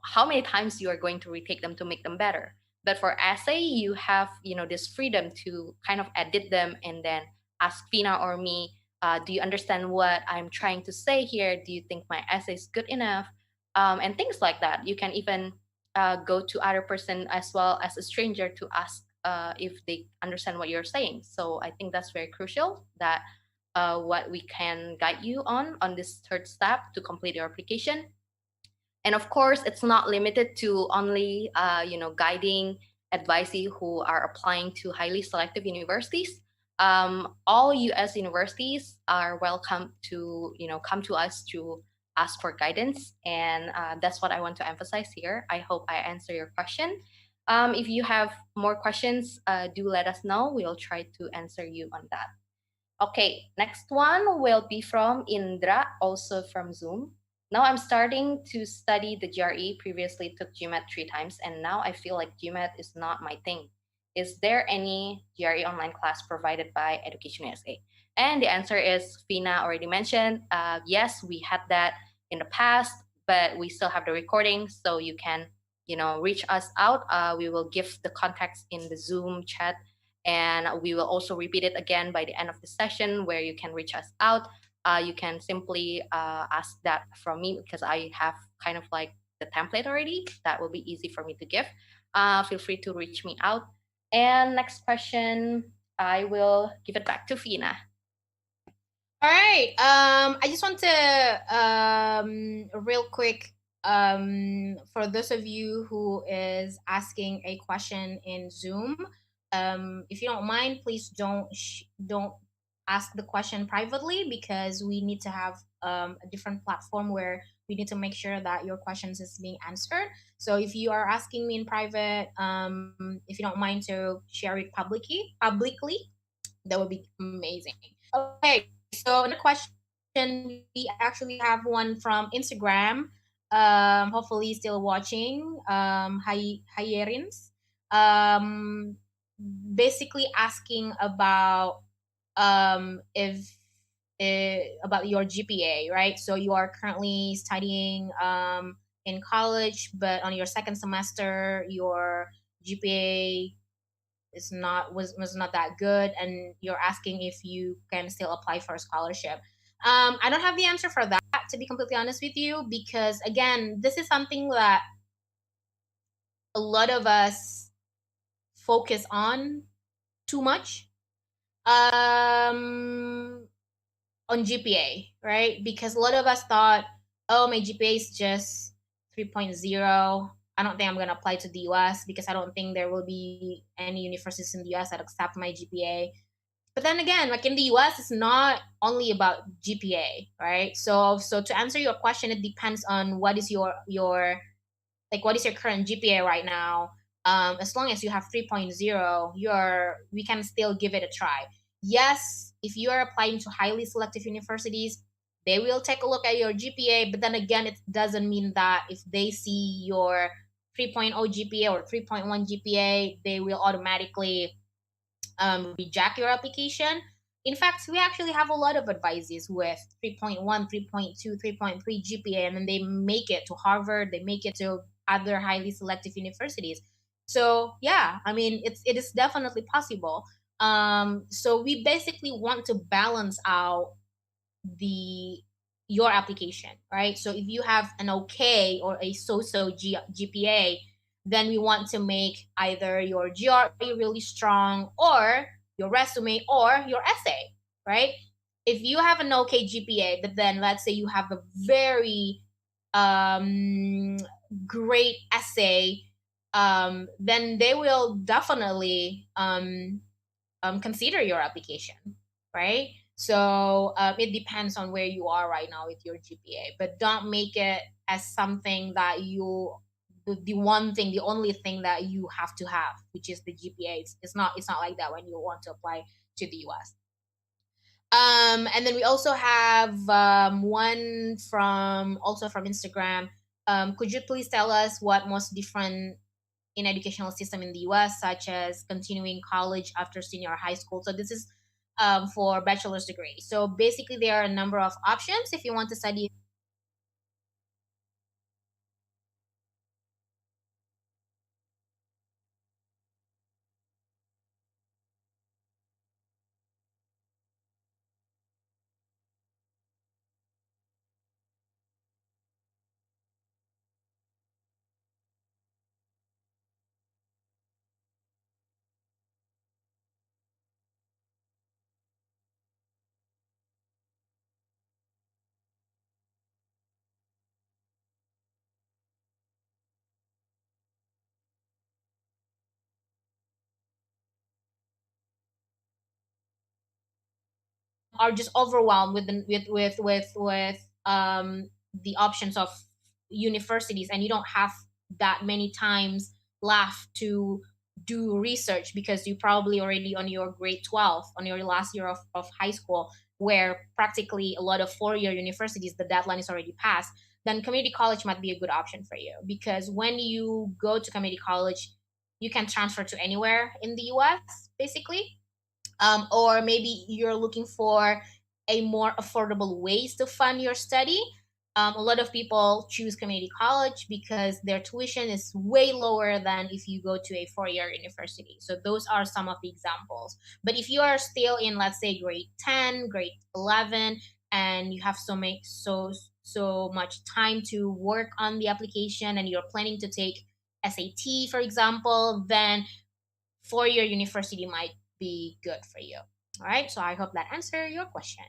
how many times you are going to retake them to make them better? But for essay, you have this freedom to kind of edit them and then ask Fina or me, do you understand what I'm trying to say here? Do you think my essay is good enough? And things like that. You can even go to other person as well as a stranger to ask if they understand what you're saying. So I think that's very crucial, that what we can guide you on this third step to complete your application. And of course, it's not limited to only guiding advisee who are applying to highly selective universities. All US universities are welcome to come to us to ask for guidance, and that's what I want to emphasize here. I hope I answer your question. If you have more questions, do let us know. We'll try to answer you on that. Okay, next one will be from Indra, also from Zoom. Now I'm starting to study the GRE. Previously took GMAT 3 times, and now I feel like GMAT is not my thing. Is there any GRE online class provided by Education USA? And the answer is, Fina already mentioned, yes, we had that in the past, but we still have the recording, so you can reach us out. We will give the contacts in the Zoom chat, and we will also repeat it again by the end of the session, where you can reach us out. You can simply ask that from me, because I have kind of like the template already. That will be easy for me to give. Feel free to reach me out. And next question, I will give it back to Fina. All right. I just want to real quick, for those of you who is asking a question in Zoom, if you don't mind, please don't ask the question privately, because we need to have a different platform where we need to make sure that your questions is being answered. So if you are asking me in private, if you don't mind to share it publicly, that would be amazing. Okay, so another question, we actually have one from Instagram. Hopefully still watching. Hayerins. Basically asking about if about your GPA, right? So you are currently studying in college, but on your second semester, your GPA was not that good, and you're asking if you can still apply for a scholarship. I don't have the answer for that, to be completely honest with you, because again, this is something that a lot of us focus on too much, on GPA, right? Because a lot of us thought, oh, my GPA is just 3.0. I don't think I'm going to apply to the US because I don't think there will be any universities in the US that accept my GPA. But then again, like in the US, it's not only about GPA, right? So to answer your question, it depends on what is your like what is your current GPA right now. As long as you have 3.0, we can still give it a try. Yes, if you are applying to highly selective universities, they will take a look at your GPA, but then again, it doesn't mean that if they see your 3.0 GPA or 3.1 GPA, they will automatically reject your application. In fact, we actually have a lot of advisees with 3.1, 3.2, 3.3 GPA, and then they make it to Harvard, they make it to other highly selective universities. So yeah, I mean, it is definitely possible. So we basically want to balance out the your application, right? So if you have an okay or a so-so GPA, then we want to make either your GRE really strong or your resume or your essay, right? If you have an okay GPA, but then let's say you have a very um, great essay, then they will definitely consider your application, right? So it depends on where you are right now with your GPA, but don't make it as something that the one thing, the only thing that you have to have, which is the GPA. It's not like that when you want to apply to the US. And then we also have one from also from Instagram. Could you please tell us what most different in educational system in the US, such as continuing college after senior high school? So this is for bachelor's degree. So basically, there are a number of options if you want to study. Are just overwhelmed with the options of universities, and you don't have that many times left to do research because you probably already on your grade 12, on your last year of high school, where practically a lot of four-year universities the deadline is already passed. Then community college might be a good option for you, because when you go to community college, you can transfer to anywhere in the US basically. Or maybe you're looking for a more affordable ways to fund your study. A lot of people choose community college because their tuition is way lower than if you go to a four-year university. So those are some of the examples. But if you are still in, let's say, grade 10, grade 11, and you have so much time to work on the application, and you're planning to take SAT, for example, then four-year university might be good for you. All right, so I hope that answered your question.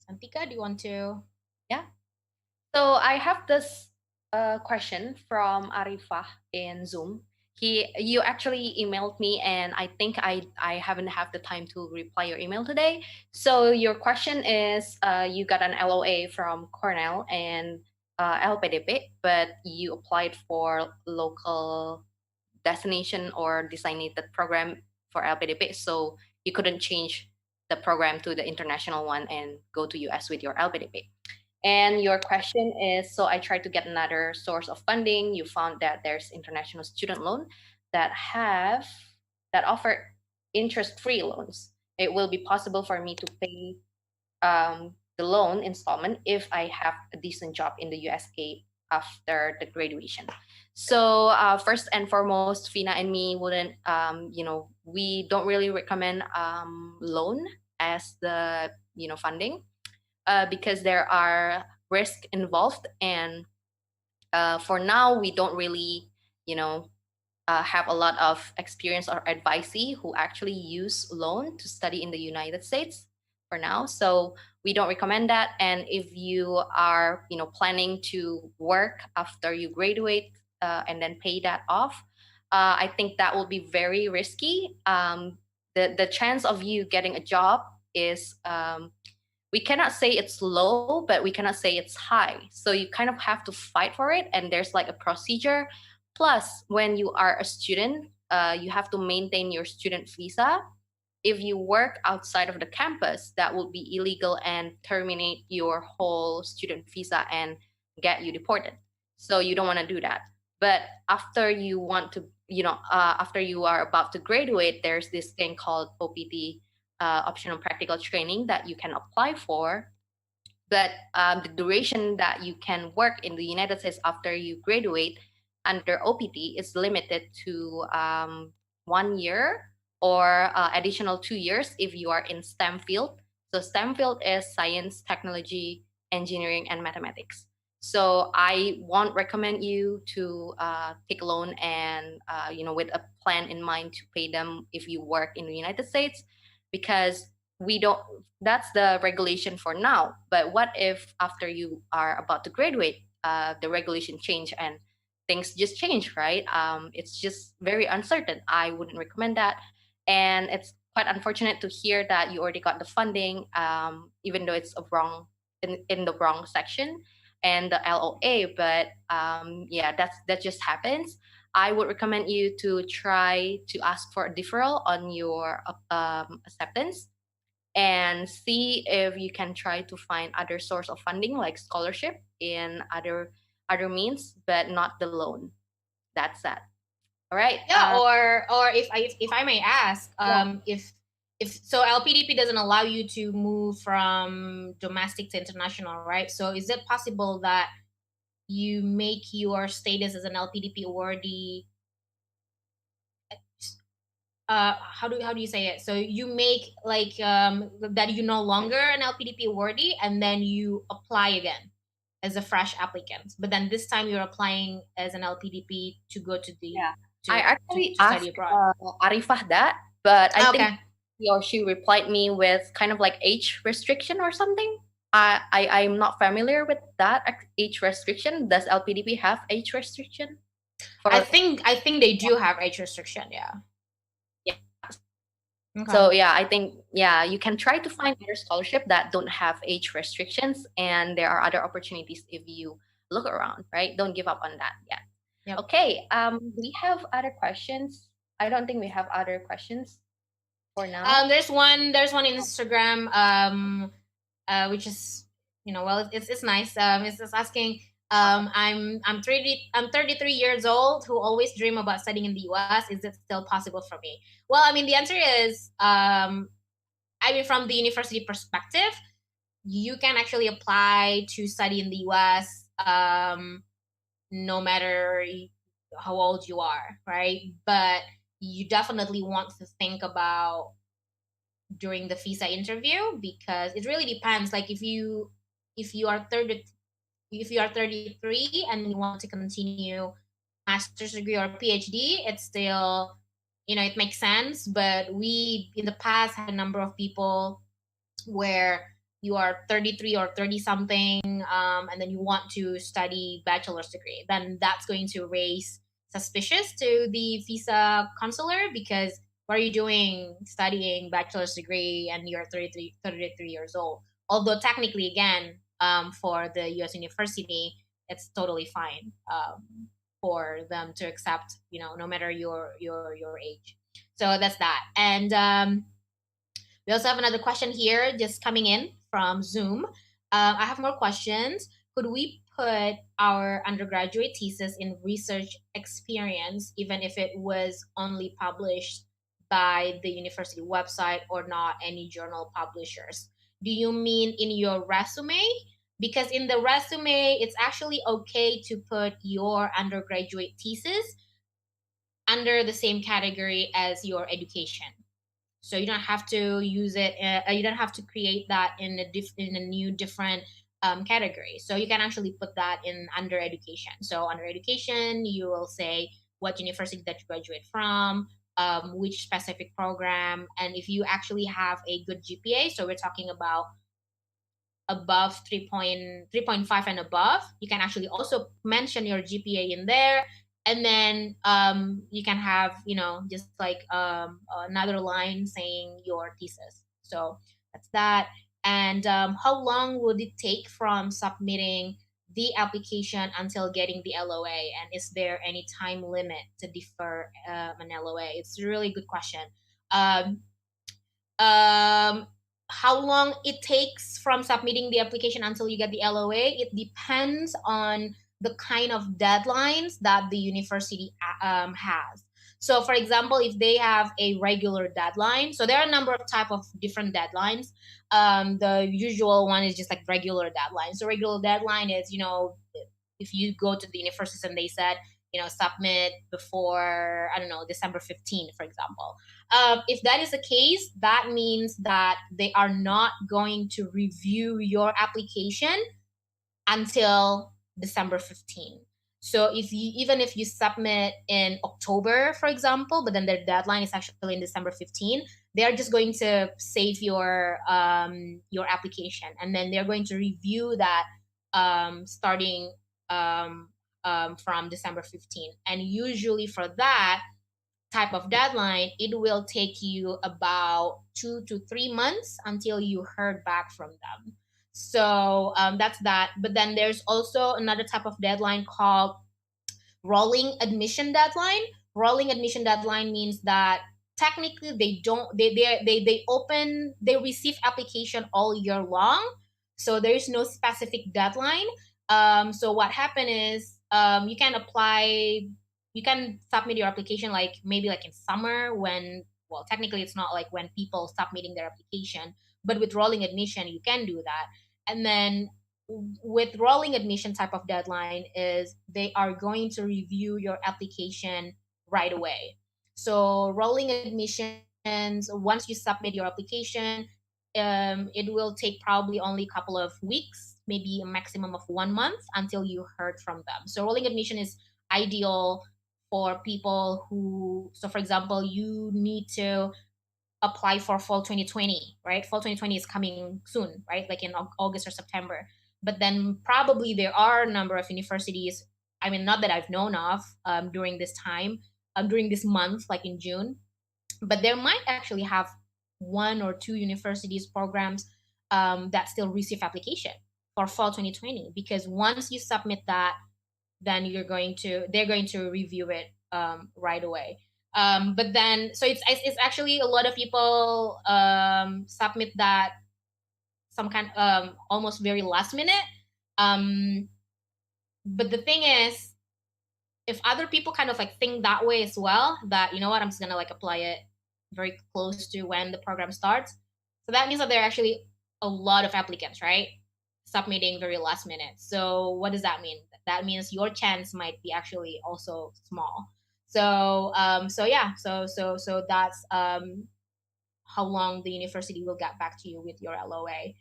Santika, do you want to? Yeah. So I have this question from Arifah in Zoom. You actually emailed me, and I think I haven't had the time to reply your email today. So your question is, you got an LOA from Cornell and LPDP, but you applied for local destination or designated program for LPDP, so you couldn't change the program to the international one and go to US with your LPDP. And your question is, so I tried to get another source of funding. You found that there's international student loan that offer interest-free loans. It will be possible for me to pay the loan installment if I have a decent job in the after the graduation. So first and foremost, Fina and me wouldn't, we don't really recommend loan as the funding, because there are risks involved, and for now we don't really you know have a lot of experience or advisee who actually use loan to study in the United States for now. So we don't recommend that. And if you are, planning to work after you graduate, and then pay that off, I think that will be very risky. The chance of you getting a job is, we cannot say it's low, but we cannot say it's high. So you kind of have to fight for it, and there's like a procedure. Plus, when you are a student, you have to maintain your student visa. If you work outside of the campus, that will be illegal and terminate your whole student visa and get you deported. So you don't want to do that. But after you want to, after you are about to graduate, there's this thing called OPT, optional practical training, that you can apply for. But the duration that you can work in the United States after you graduate under OPT is limited to 1 year, or additional 2 years if you are in STEM field. So STEM field is science, technology, engineering, and mathematics. So I won't recommend you to take a loan and with a plan in mind to pay them if you work in the United States, because we don't that's the regulation for now. But what if after you are about to graduate, the regulation change and things just change, right? It's just very uncertain. I wouldn't recommend that. And it's quite unfortunate to hear that you already got the funding, even though it's a wrong in the wrong section and the LOA. But yeah, that just happens. I would recommend you to try to ask for a deferral on your acceptance, and see if you can try to find other source of funding like scholarship in other means, but not the loan. That's that. All right. Yeah, or if I may ask, if so LPDP doesn't allow you to move from domestic to international, right? So is it possible that you make your status as an LPDP awardee, how do you say it? So you make like that you're no longer an LPDP awardee, and then you apply again as a fresh applicant. But then this time you're applying as an LPDP to go to the I actually to study asked abroad. Arifah that, but I think Okay. he or she replied me with kind of like age restriction or something. I'm not familiar with that age restriction. Does LPDP have age restriction? I think they do have age restriction. Yeah. Yeah. Okay. So yeah, I think you can try to find other scholarship that don't have age restrictions, and there are other opportunities if you look around, right? Don't give up on that yet. Yep. Okay. Do we have other questions? I don't think we have other questions for now. There's one in Instagram, which is, well, it's nice. It's just asking, I'm 33 years old who always dream about studying in the US. Is it still possible for me? Well, I mean, the answer is, from the university perspective, you can actually apply to study in the US, no matter how old you are, right? But you definitely want to think about during the visa interview, because it really depends. Like if you are 33 and you want to continue master's degree or PhD, it's still, it makes sense. But we in the past had a number of people where you are 33 or 30 something, and then you want to study bachelor's degree, then that's going to raise suspicious to the visa consular, because what are you doing studying bachelor's degree and you're 33 years old? Although technically, again, for the US university, it's totally fine for them to accept, no matter your age. So that's that. And we also have another question here just coming in from Zoom. I have more questions. Could we put our undergraduate thesis in research experience, even if it was only published by the university website or not any journal publishers? Do you mean in your resume? because in the resume, it's actually okay to put your undergraduate thesis under the same category as your education. So you don't have to use it. You don't have to create that in a new different category. So you can actually put that in under education. So under education, you will say what university that you graduate from, which specific program, and if you actually have a good GPA. So we're talking about above 3.5 and above, you can actually also mention your GPA in there. And then you can have, just like another line saying your thesis. So that's that. And how long would it take from submitting the application until getting the LOA? And is there any time limit to defer an LOA? It's a really good question. Um, um, how long it takes from submitting the application until you get the LOA, it depends on the kind of deadlines that the university has. So for example, if they have a regular deadline, so there are a number of type of different deadlines. The usual one is just like regular deadline. So regular deadline is, if you go to the universities and they said, submit before, I don't know, December 15th, for example. If that is the case, that means that they are not going to review your application until December 15th. So even if you submit in October, for example, but then their deadline is actually in December 15th, they are just going to save your application, and then they're going to review that starting from December 15th. And usually for that type of deadline, it will take you about 2 to 3 months until you heard back from them. So that's that. But then there's also another type of deadline called rolling admission deadline. Rolling admission deadline means that technically they receive application all year long. So there is no specific deadline. So what happened is you can apply, you can submit your application like maybe like in summer when, well, technically it's not like when people submitting their application, but with rolling admission you can do that. And then with rolling admission type of deadline is they are going to review your application right away. So rolling admissions, once you submit your application, it will take probably only a couple of weeks, maybe a maximum of 1 month until you heard from them. So rolling admission is ideal for people who, so for example, you need to apply for fall 2020, right? Fall 2020 is coming soon, right? Like in August or September. But then probably there are a number of universities, I mean, not that I've known of during this time, during this month, like in June, but there might actually have one or two universities programs that still receive application for fall 2020, because once you submit that, then they're going to review it right away. But then, so it's actually a lot of people submit that some kind almost very last minute. But the thing is, if other people kind of like think that way as well, that, you know what, I'm just gonna like apply it very close to when the program starts. So that means that there are actually a lot of applicants, right? Submitting very last minute. So what does that mean? That means your chance might be actually also small. So so that's how long the university will get back to you with your LOA.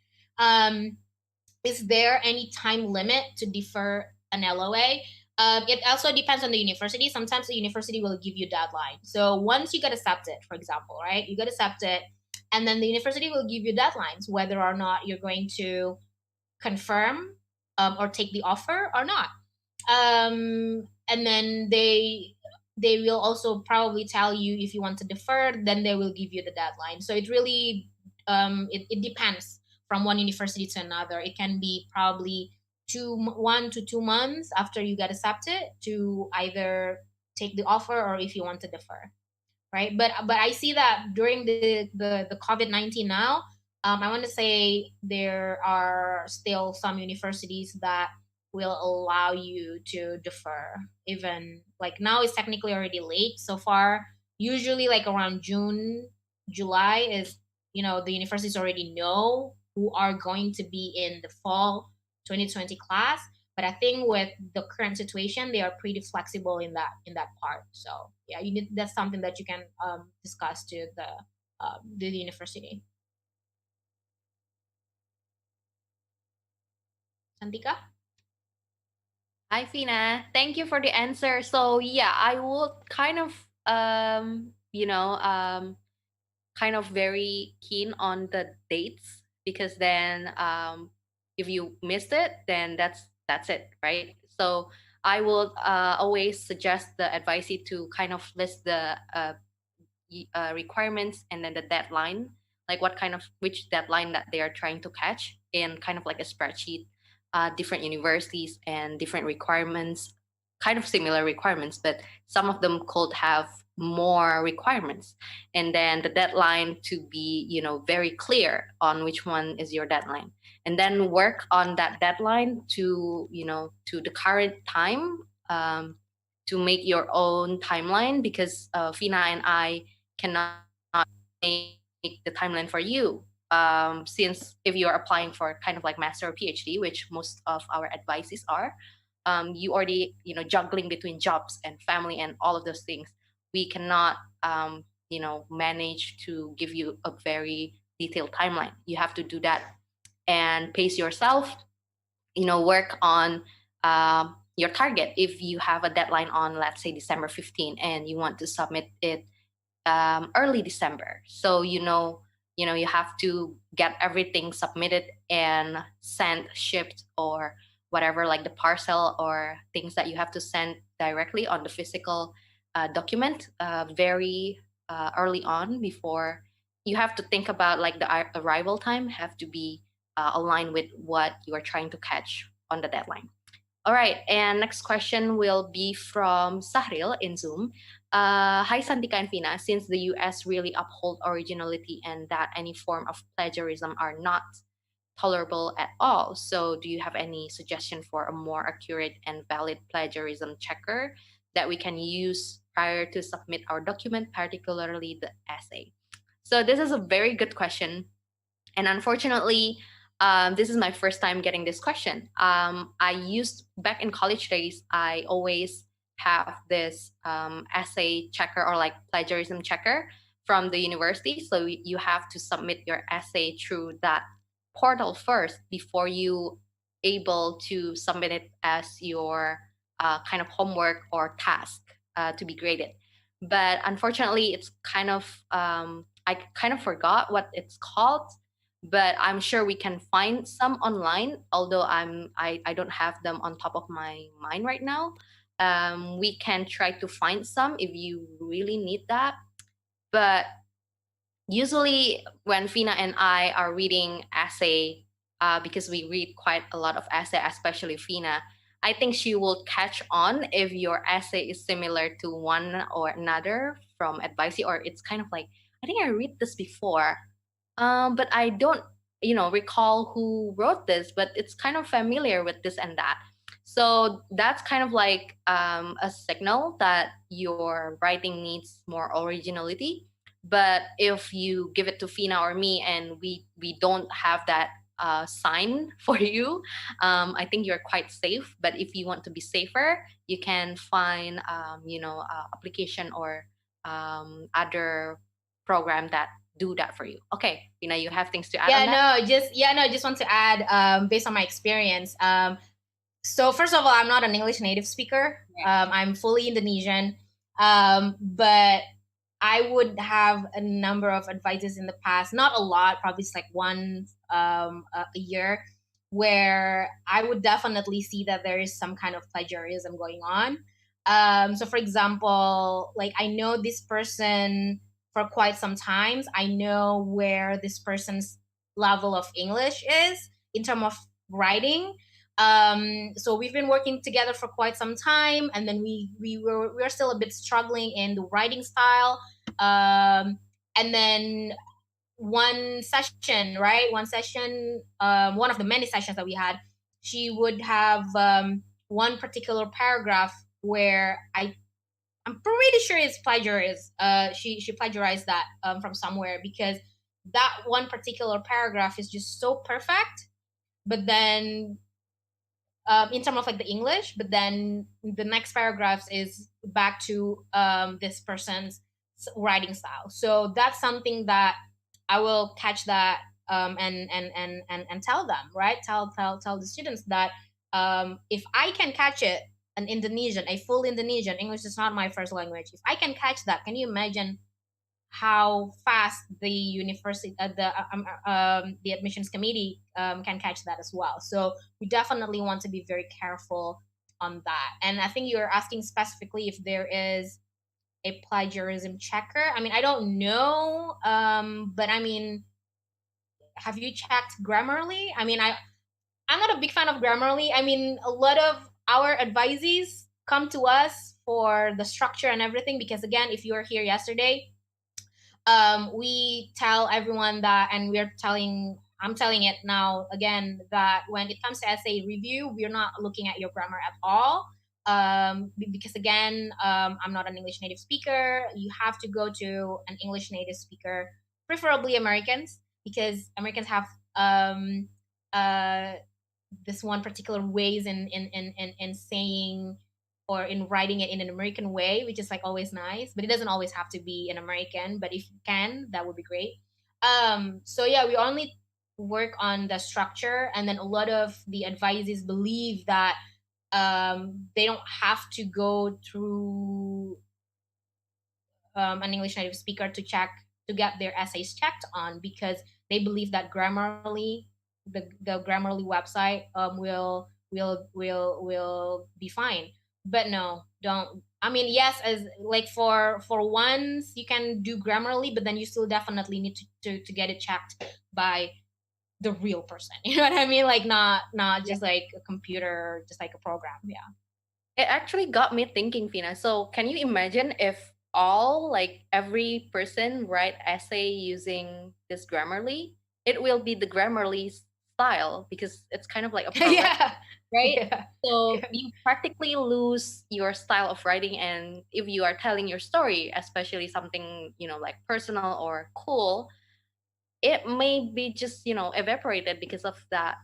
Is there any time limit to defer an LOA? It also depends on the university. Sometimes the university will give you deadline. So once you get accepted, for example, right? You get accepted, and then the university will give you deadlines whether or not you're going to confirm or take the offer or not. And then they will also probably tell you if you want to defer, then they will give you the deadline. So it really it depends from one university to another. It can be probably 1 to 2 months after you get accepted to either take the offer or if you want to defer, right? But I see that during the COVID-19 now, I want to say there are still some universities that will allow you to defer. Even like now it's technically already late so far. Usually like around June, July is, the universities already know who are going to be in the fall 2020 class. But I think with the current situation, they are pretty flexible in that part. So yeah, that's something that you can discuss to the university. Santika? Hi, Fina. Thank you for the answer. So yeah, I would kind of kind of very keen on the dates, because then if you missed it, then that's it, right? So I would always suggest the advisee to kind of list the requirements and then the deadline, like what kind of which deadline that they are trying to catch, in kind of like a spreadsheet, different universities and different requirements, kind of similar requirements, but some of them could have more requirements, and then the deadline to be very clear on which one is your deadline, and then work on that deadline to to the current time, to make your own timeline, because Fina and I cannot make the timeline for you. Since if you're applying for kind of like master or PhD, which most of our advisees are, you already juggling between jobs and family and all of those things. We cannot manage to give you a very detailed timeline. You have to do that and pace yourself. Work on your target. If you have a deadline on, let's say, December 15, and you want to submit it early December. So you have to get everything submitted and sent, shipped, or whatever, like the parcel or things that you have to send directly on the physical document very early on. Before, you have to think about like the arrival time have to be aligned with what you are trying to catch on the deadline. All right, and next question will be from Sahril in Zoom. Hi, Santika and Fina. Since the US really uphold originality and that any form of plagiarism are not tolerable at all, so do you have any suggestion for a more accurate and valid plagiarism checker that we can use prior to submit our document, particularly the essay? So this is a very good question, and unfortunately, this is my first time getting this question. I used back in college days, I always have this essay checker, or like plagiarism checker from the university. So you have to submit your essay through that portal first before you able to submit it as your kind of homework or task to be graded. But unfortunately, it's kind of I kind of forgot what it's called, but I'm sure we can find some online, although I don't have them on top of my mind right now. We can try to find some if you really need that. But usually when Fina and I are reading essay, because we read quite a lot of essay, especially Fina, I think she will catch on if your essay is similar to one or another from advisee, or it's kind of like, I think I read this before, but I don't recall who wrote this, but it's kind of familiar with this and that. So that's kind of like a signal that your writing needs more originality. But if you give it to Fina or me and we don't have that sign for you, I think you're quite safe. But if you want to be safer, you can find application or other program that do that for you. Okay, you have things to add on that? Just want to add, based on my experience. So first of all, I'm not an English native speaker. I'm fully Indonesian. But I would have a number of advices in the past, not a lot, probably it's like one a year, where I would definitely see that there is some kind of plagiarism going on. So for example, like I know this person for quite some times. I know where this person's level of English is in terms of writing. So we've been working together for quite some time, and then we were still a bit struggling in the writing style. And then one session, one of the many sessions that we had, she would have one particular paragraph where I'm pretty sure it's plagiarism. She plagiarized that from somewhere, because that one particular paragraph is just so perfect. But then in terms of like the English, but then the next paragraphs is back to this person's writing style. So that's something that I will catch that and tell them, right? Tell the students that if I can catch it, an Indonesian, a full Indonesian, English is not my first language. If I can catch that, can you imagine how fast the university, the admissions committee can catch that as well? So we definitely want to be very careful on that. And I think you're asking specifically if there is a plagiarism checker. I mean, I don't know, but I mean, have you checked Grammarly? I mean, I'm not a big fan of Grammarly. I mean, a lot of our advisees come to us for the structure and everything because, again, if you were here yesterday, we tell everyone that, and I'm telling it now again, that when it comes to essay review, we're not looking at your grammar at all. Because again, I'm not an English native speaker. You have to go to an English native speaker, preferably Americans, because Americans have uh, this one particular ways in saying or in writing it in an American way, which is like always nice, but it doesn't always have to be an American. But if you can, that would be great. So yeah, we only work on the structure, and then a lot of the advisees believe that they don't have to go through an English native speaker to get their essays checked on, because they believe that Grammarly, the Grammarly website, will be fine. But no, don't. I mean, yes, as like for once you can do Grammarly, but then you still definitely need to get it checked by the real person. You know what I mean? Like not just like a computer, just like a program. Yeah. It actually got me thinking, Fina. So can you imagine if every person write essay using this Grammarly? It will be the Grammarly style because it's kind of like a program, Yeah. right? Yeah. So Yeah. you practically lose your style of writing, and if you are telling your story, especially something, like personal or cool, it may be just, evaporated because of that,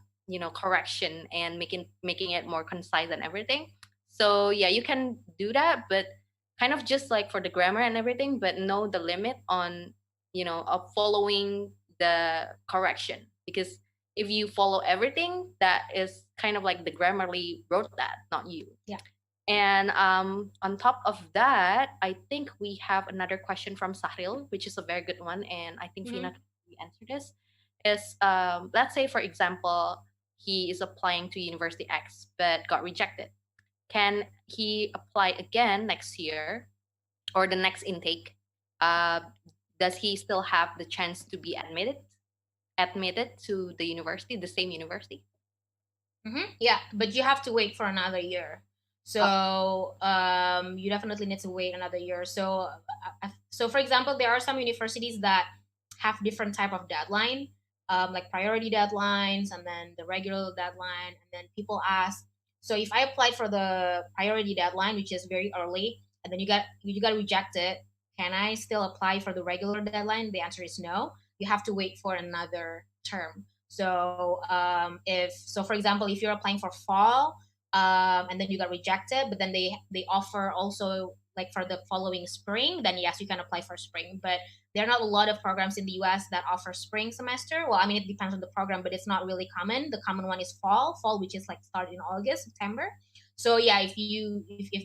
correction and making it more concise and everything. So yeah, you can do that, but kind of just like for the grammar and everything, but know the limit on, of following the correction, because if you follow everything, that is kind of like the Grammarly wrote that, not you. Yeah. And on top of that, I think we have another question from Sahil, which is a very good one, and I think Fina Mhm. can answer this. Is let's say, for example, he is applying to University X but got rejected. Can he apply again next year or the next intake? Uh, does he still have the chance to be admitted to the university, the same university? Yeah, but you have to wait for another year. Oh, So you definitely need to wait another year. So for example, there are some universities that have different type of deadline, like priority deadlines, and then the regular deadline. And then people ask, so if I applied for the priority deadline, which is very early, and then you got rejected, can I still apply for the regular deadline? The answer is no. You have to wait for another term. So if so, for example, if you're applying for fall, and then you got rejected, but then they offer also like for the following spring, then yes, you can apply for spring. But there are not a lot of programs in the U.S. that offer spring semester. Well, I mean, it depends on the program, but it's not really common. The common one is fall, which is like start in August, September. So yeah, if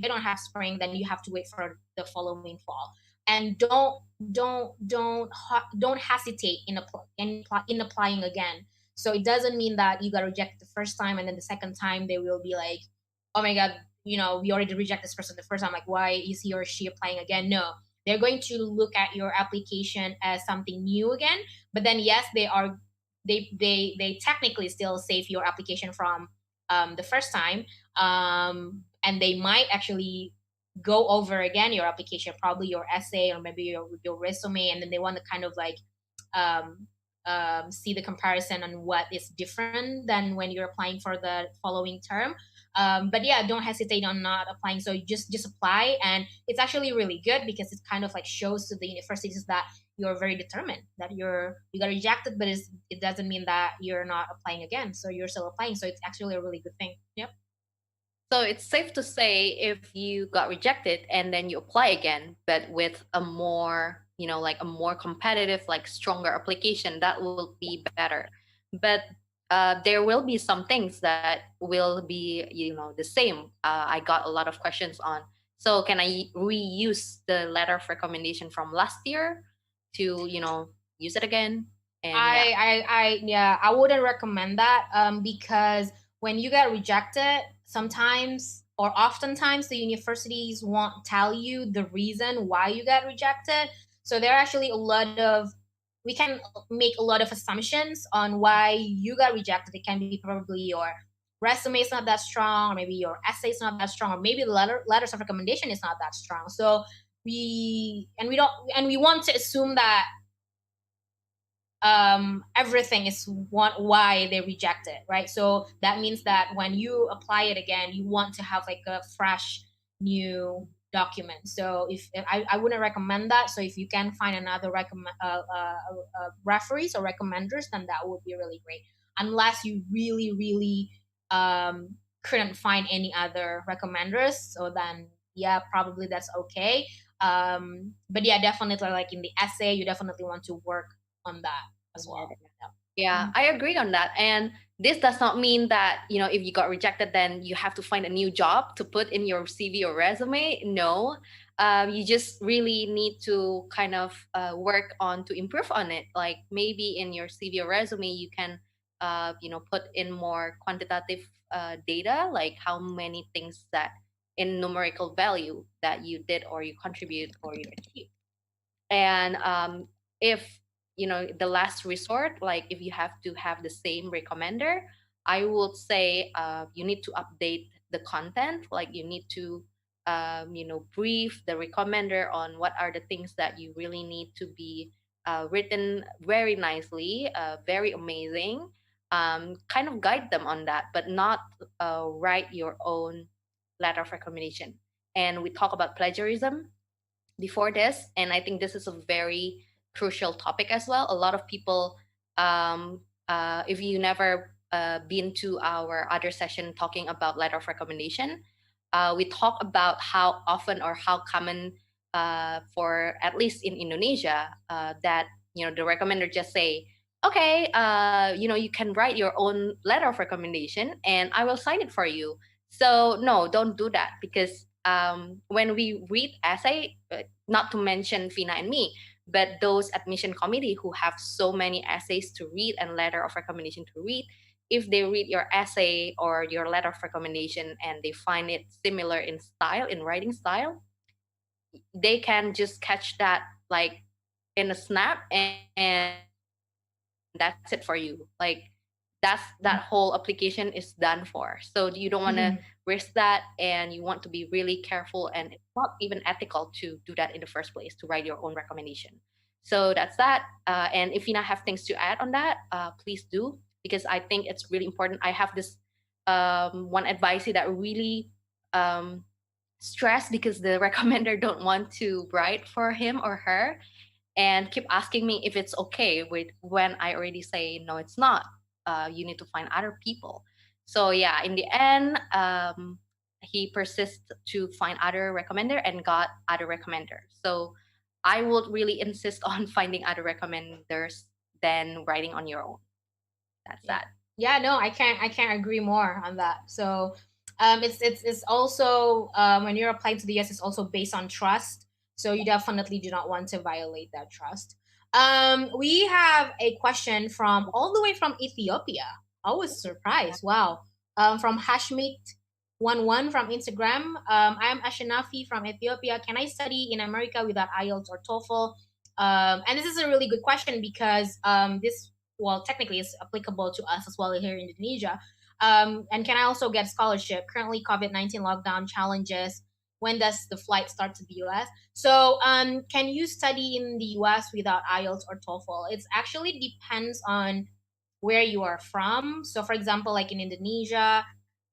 they don't have spring, then you have to wait for the following fall. And don't hesitate in applying again. So it doesn't mean that you got rejected the first time and then the second time they will be like, oh my God, we already rejected this person the first time. Like, why is he or she applying again? No, they're going to look at your application as something new again. But then yes, they technically still save your application from the first time, and they might actually go over again your application, probably your essay or maybe your resume, and then they want to kind of like um, see the comparison on what is different than when you're applying for the following term. But yeah, don't hesitate on not applying. So just apply, and it's actually really good because it kind of like shows to the universities that you're very determined, that you got rejected, but it doesn't mean that you're not applying again. So you're still applying. So it's actually a really good thing. Yep. So it's safe to say if you got rejected and then you apply again, but with a more, like a more competitive, like stronger application, that will be better. But there will be some things that will be, the same. I got a lot of questions on. So can I reuse the letter of recommendation from last year to, use it again? And yeah. I wouldn't recommend that because when you get rejected, sometimes or oftentimes the universities won't tell you the reason why you got rejected. So there are actually a lot of we can make a lot of assumptions on why you got rejected. It can be probably your resume is not that strong, or maybe your essay is not that strong, or maybe the letters of recommendation is not that strong. So we want to assume that everything is why they reject it, right? So that means that when you apply it again, you want to have like a fresh new document. So if I wouldn't recommend that. So if you can find another referees or recommenders, then that would be really great, unless you really couldn't find any other recommenders. So then yeah, probably that's okay. But yeah, definitely like in the essay, you definitely want to work on that as well. Yeah, I agree on that. And this does not mean that, if you got rejected, then you have to find a new job to put in your CV or resume. No, you just really need to kind of work on to improve on it. Like maybe in your CV or resume, you can, put in more quantitative data, like how many things that in numerical value that you did or you contribute or you achieved. And if the last resort, like if you have to have the same recommender, I would say you need to update the content. Like you need to brief the recommender on what are the things that you really need to be written very nicely, very amazing. Kind of guide them on that, but not write your own letter of recommendation. And we talk about plagiarism before this, and I think this is a very crucial topic as well. A lot of people, if you never been to our other session talking about letter of recommendation, we talk about how often or how common, for at least in Indonesia, that the recommender just say, okay, you can write your own letter of recommendation and I will sign it for you. So no, don't do that, because when we read essay, not to mention Fina and me, but those admission committee who have so many essays to read and letter of recommendation to read, if they read your essay or your letter of recommendation and they find it similar in style, in writing style, they can just catch that like in a snap, and that's it for you. Like that whole application is done for. So you don't want to risk that, and you want to be really careful, and it's not even ethical to do that in the first place, to write your own recommendation. So that's that. And if Fina have things to add on that, please do, because I think it's really important. I have this one advisee that really stressed because the recommender don't want to write for him or her, and keep asking me if it's okay with when I already say no, it's not. You need to find other people. So yeah, in the end, he persists to find other recommender and got other recommender. So I would really insist on finding other recommenders than writing on your own. That's that. Yeah, no, I can't agree more on that. So it's also when you're applying to the US, it's also based on trust. So you definitely do not want to violate that trust. We have a question from all the way from Ethiopia. I was surprised. Wow. From Hashmate11 from Instagram. I'm Ashanafi from Ethiopia. Can I study in America without Ielts or TOEFL? And this is a really good question because this, well, technically it's applicable to us as well here in Indonesia. And can I also get scholarship? Currently, COVID-19 lockdown challenges. When does the flight start to the US? So, can you study in the US without IELTS or TOEFL? It actually depends on where you are from. So, for example, like in Indonesia,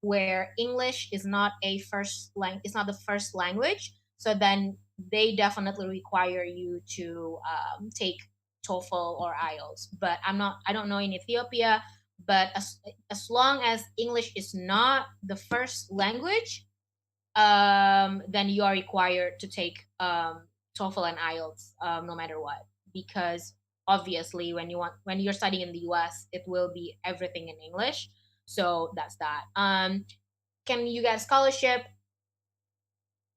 where English is not it's not the first language. So then they definitely require you to take TOEFL or IELTS. But I don't know in Ethiopia. But as long as English is not the first language, then you are required to take TOEFL and IELTS, no matter what, because obviously when you're studying in the US, it will be everything in English. So that's that. Can you get scholarship?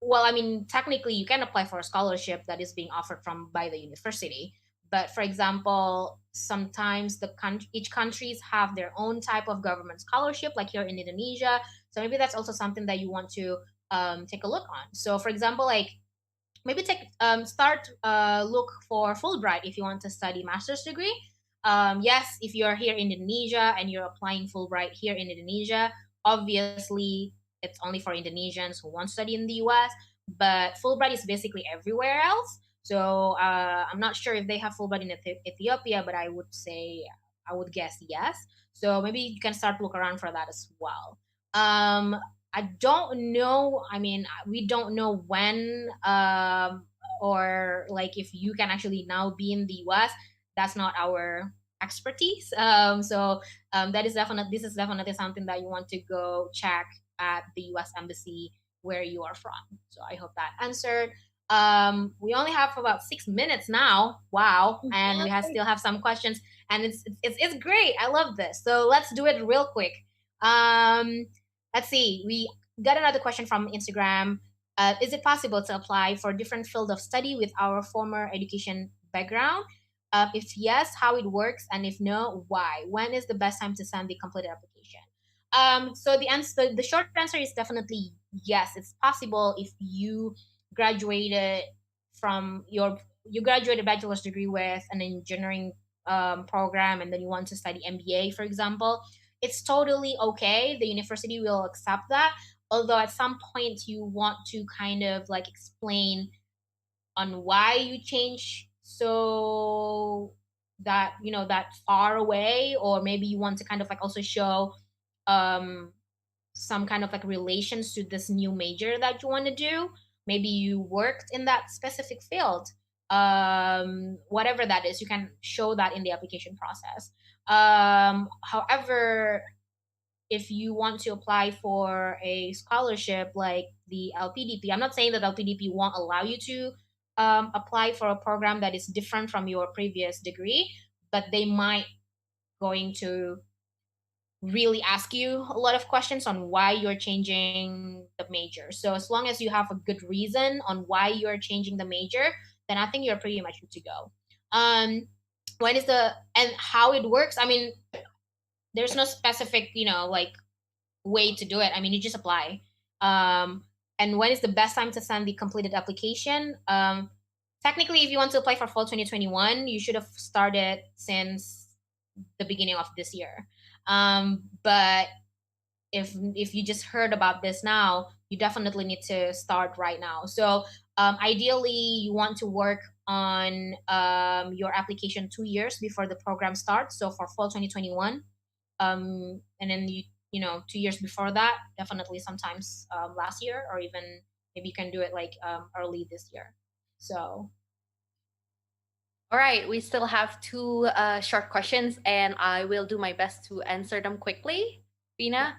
Well, I mean, technically, you can apply for a scholarship that is being offered from by the university. But for example, sometimes each countries have their own type of government scholarship, like here in Indonesia. So maybe that's also something that you want to take a look on. So, for example, like maybe start look for Fulbright if you want to study master's degree. Yes, if you're here in Indonesia and you're applying Fulbright here in Indonesia, obviously it's only for Indonesians who want to study in the US. But Fulbright is basically everywhere else. So I'm not sure if they have Fulbright in Ethiopia, but I would guess yes. So maybe you can start look around for that as well. I don't know. I mean, we don't know when or like if you can actually now be in the US. That's not our expertise. This is definitely something that you want to go check at the US Embassy where you are from. So I hope that answered. We only have about 6 minutes now. Wow, and still have some questions, and it's great. I love this. So let's do it real quick. Um, let's see. We got another question from Instagram. Is it possible to apply for different field of study with our former education background? If yes, how it works, and if no, why? When is the best time to send the completed application? So the short answer is definitely yes. It's possible if you graduated you graduated bachelor's degree with an engineering program, and then you want to study MBA, for example. It's totally okay. The university will accept that. Although at some point you want to kind of like explain on why you change so that that far away, or maybe you want to kind of like also show um some kind of like relations to this new major that you want to do. Maybe you worked in that specific field. Whatever that is, you can show that in the application process. However, if you want to apply for a scholarship like the LPDP, I'm not saying that LPDP won't allow you to apply for a program that is different from your previous degree, but they might going to really ask you a lot of questions on why you're changing the major. So as long as you have a good reason on why you're changing the major, then I think you're pretty much good to go. When is the and how it works? I mean, there's no specific, like way to do it. I mean, you just apply. And when is the best time to send the completed application? Technically, if you want to apply for fall 2021, you should have started since the beginning of this year. But if you just heard about this now, you definitely need to start right now. So ideally, you want to work on your application 2 years before the program starts. So for fall 2021, and then 2 years before that, definitely sometimes last year, or even maybe you can do it like early this year. So all right, we still have two short questions, and I will do my best to answer them quickly, Vina.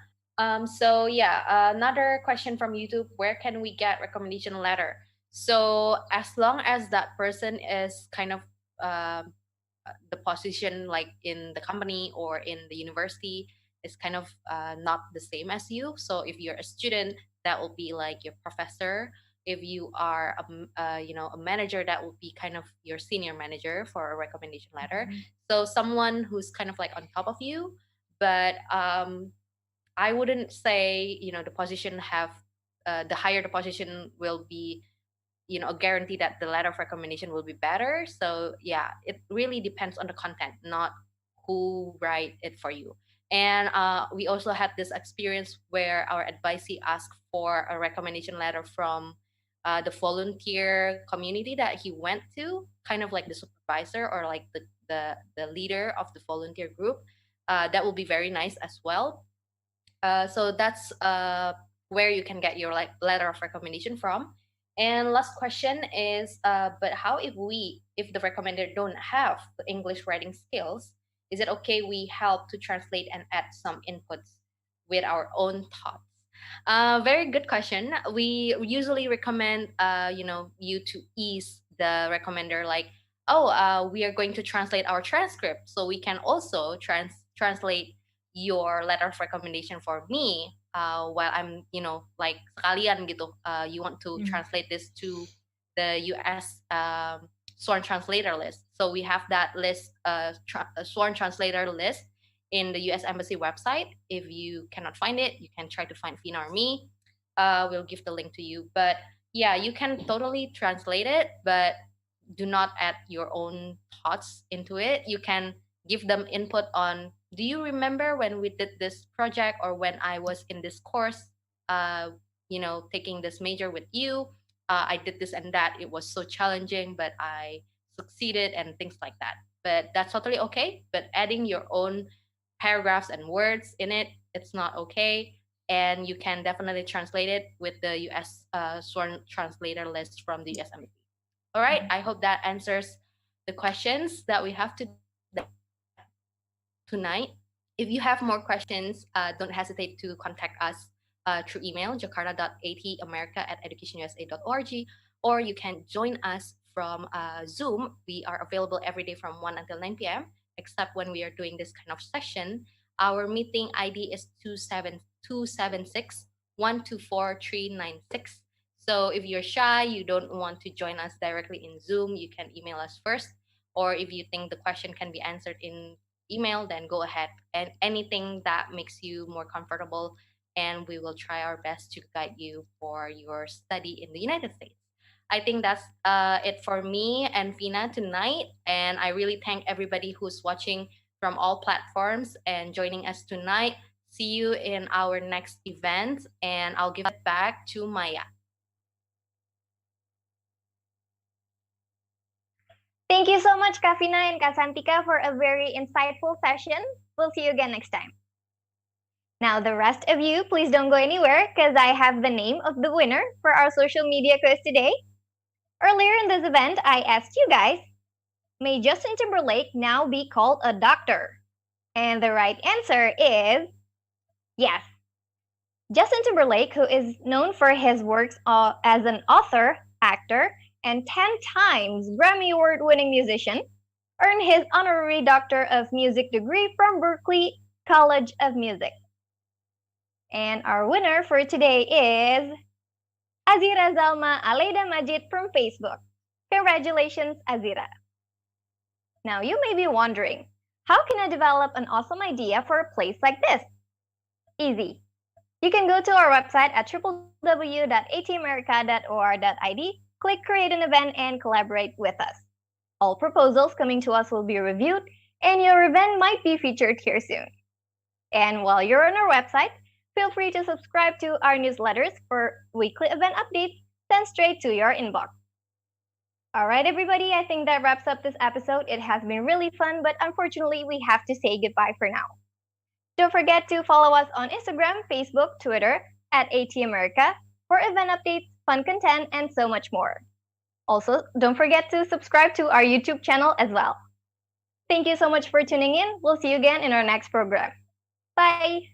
So yeah, another question from YouTube: where can we get recommendation letter? So as long as that person is kind of the position like in the company or in the university is kind of not the same as you. So if you're a student, that will be like your professor. If you are a manager, that will be kind of your senior manager for a recommendation letter. mm-hmm. So someone who's kind of like on top of you. But I wouldn't say the position have the higher the position will be a guarantee that the letter of recommendation will be better. So yeah, it really depends on the content, not who write it for you. And we also had this experience where our advisee asked for a recommendation letter from the volunteer community that he went to, kind of like the supervisor or like the leader of the volunteer group. That will be very nice as well. So that's where you can get your like letter of recommendation from. And last question is, but how if the recommender don't have the English writing skills? Is it okay we help to translate and add some inputs with our own thoughts? Very good question. We usually recommend, you to ease the recommender, like, oh, we are going to translate our transcript, so we can also translate your letter of recommendation for me, while I'm, like sekalian gitu. You want to translate this to the U.S. Sworn translator list. So we have that list, sworn translator list in the U.S. Embassy website. If you cannot find it, you can try to find Fina or me. We'll give the link to you. But yeah, you can totally translate it, but do not add your own thoughts into it. You can give them input on, do you remember when we did this project, or when I was in this course, taking this major with you, I did this and that. It was so challenging, but I succeeded, and things like that. But that's totally okay. But adding your own paragraphs and words in it, it's not okay. And you can definitely translate it with the US sworn translator list from the US Embassy. All right, I hope that answers the questions that we have tonight. If you have more questions, don't hesitate to contact us through email, jakarta.atamerica@educationusa.org, or you can join us from Zoom. We are available every day from 1 until 9 p.m., except when we are doing this kind of session. Our meeting ID is 27276124396. So if you're shy, you don't want to join us directly in Zoom, you can email us first. Or if you think the question can be answered in email, then go ahead, and anything that makes you more comfortable, and we will try our best to guide you for your study in the United States. I think that's it for me and Fina tonight, and I really thank everybody who's watching from all platforms and joining us tonight. See you in our next event, and I'll give it back to Maya. Thank you so much, Kafina and Kasantika, for a very insightful session. We'll see you again next time. Now, the rest of you, please don't go anywhere, because I have the name of the winner for our social media quiz today. Earlier in this event, I asked you guys, may Justin Timberlake now be called a doctor? And the right answer is yes. Justin Timberlake, who is known for his works as an author, actor, and 10 times Grammy Award-winning musician, earned his honorary Doctor of Music degree from Berklee College of Music. And our winner for today is Azira Zalma Aleida Majid from Facebook. Congratulations, Azira. Now you may be wondering, how can I develop an awesome idea for a place like this? Easy. You can go to our website at www.atamerica.or.id, click Create an Event, and collaborate with us. All proposals coming to us will be reviewed, and your event might be featured here soon. And while you're on our website, feel free to subscribe to our newsletters for weekly event updates sent straight to your inbox. All right, everybody, I think that wraps up this episode. It has been really fun, but unfortunately, we have to say goodbye for now. Don't forget to follow us on Instagram, Facebook, Twitter at ATAmerica for event updates, fun content, and so much more. Also, don't forget to subscribe to our YouTube channel as well. Thank you so much for tuning in. We'll see you again in our next program. Bye!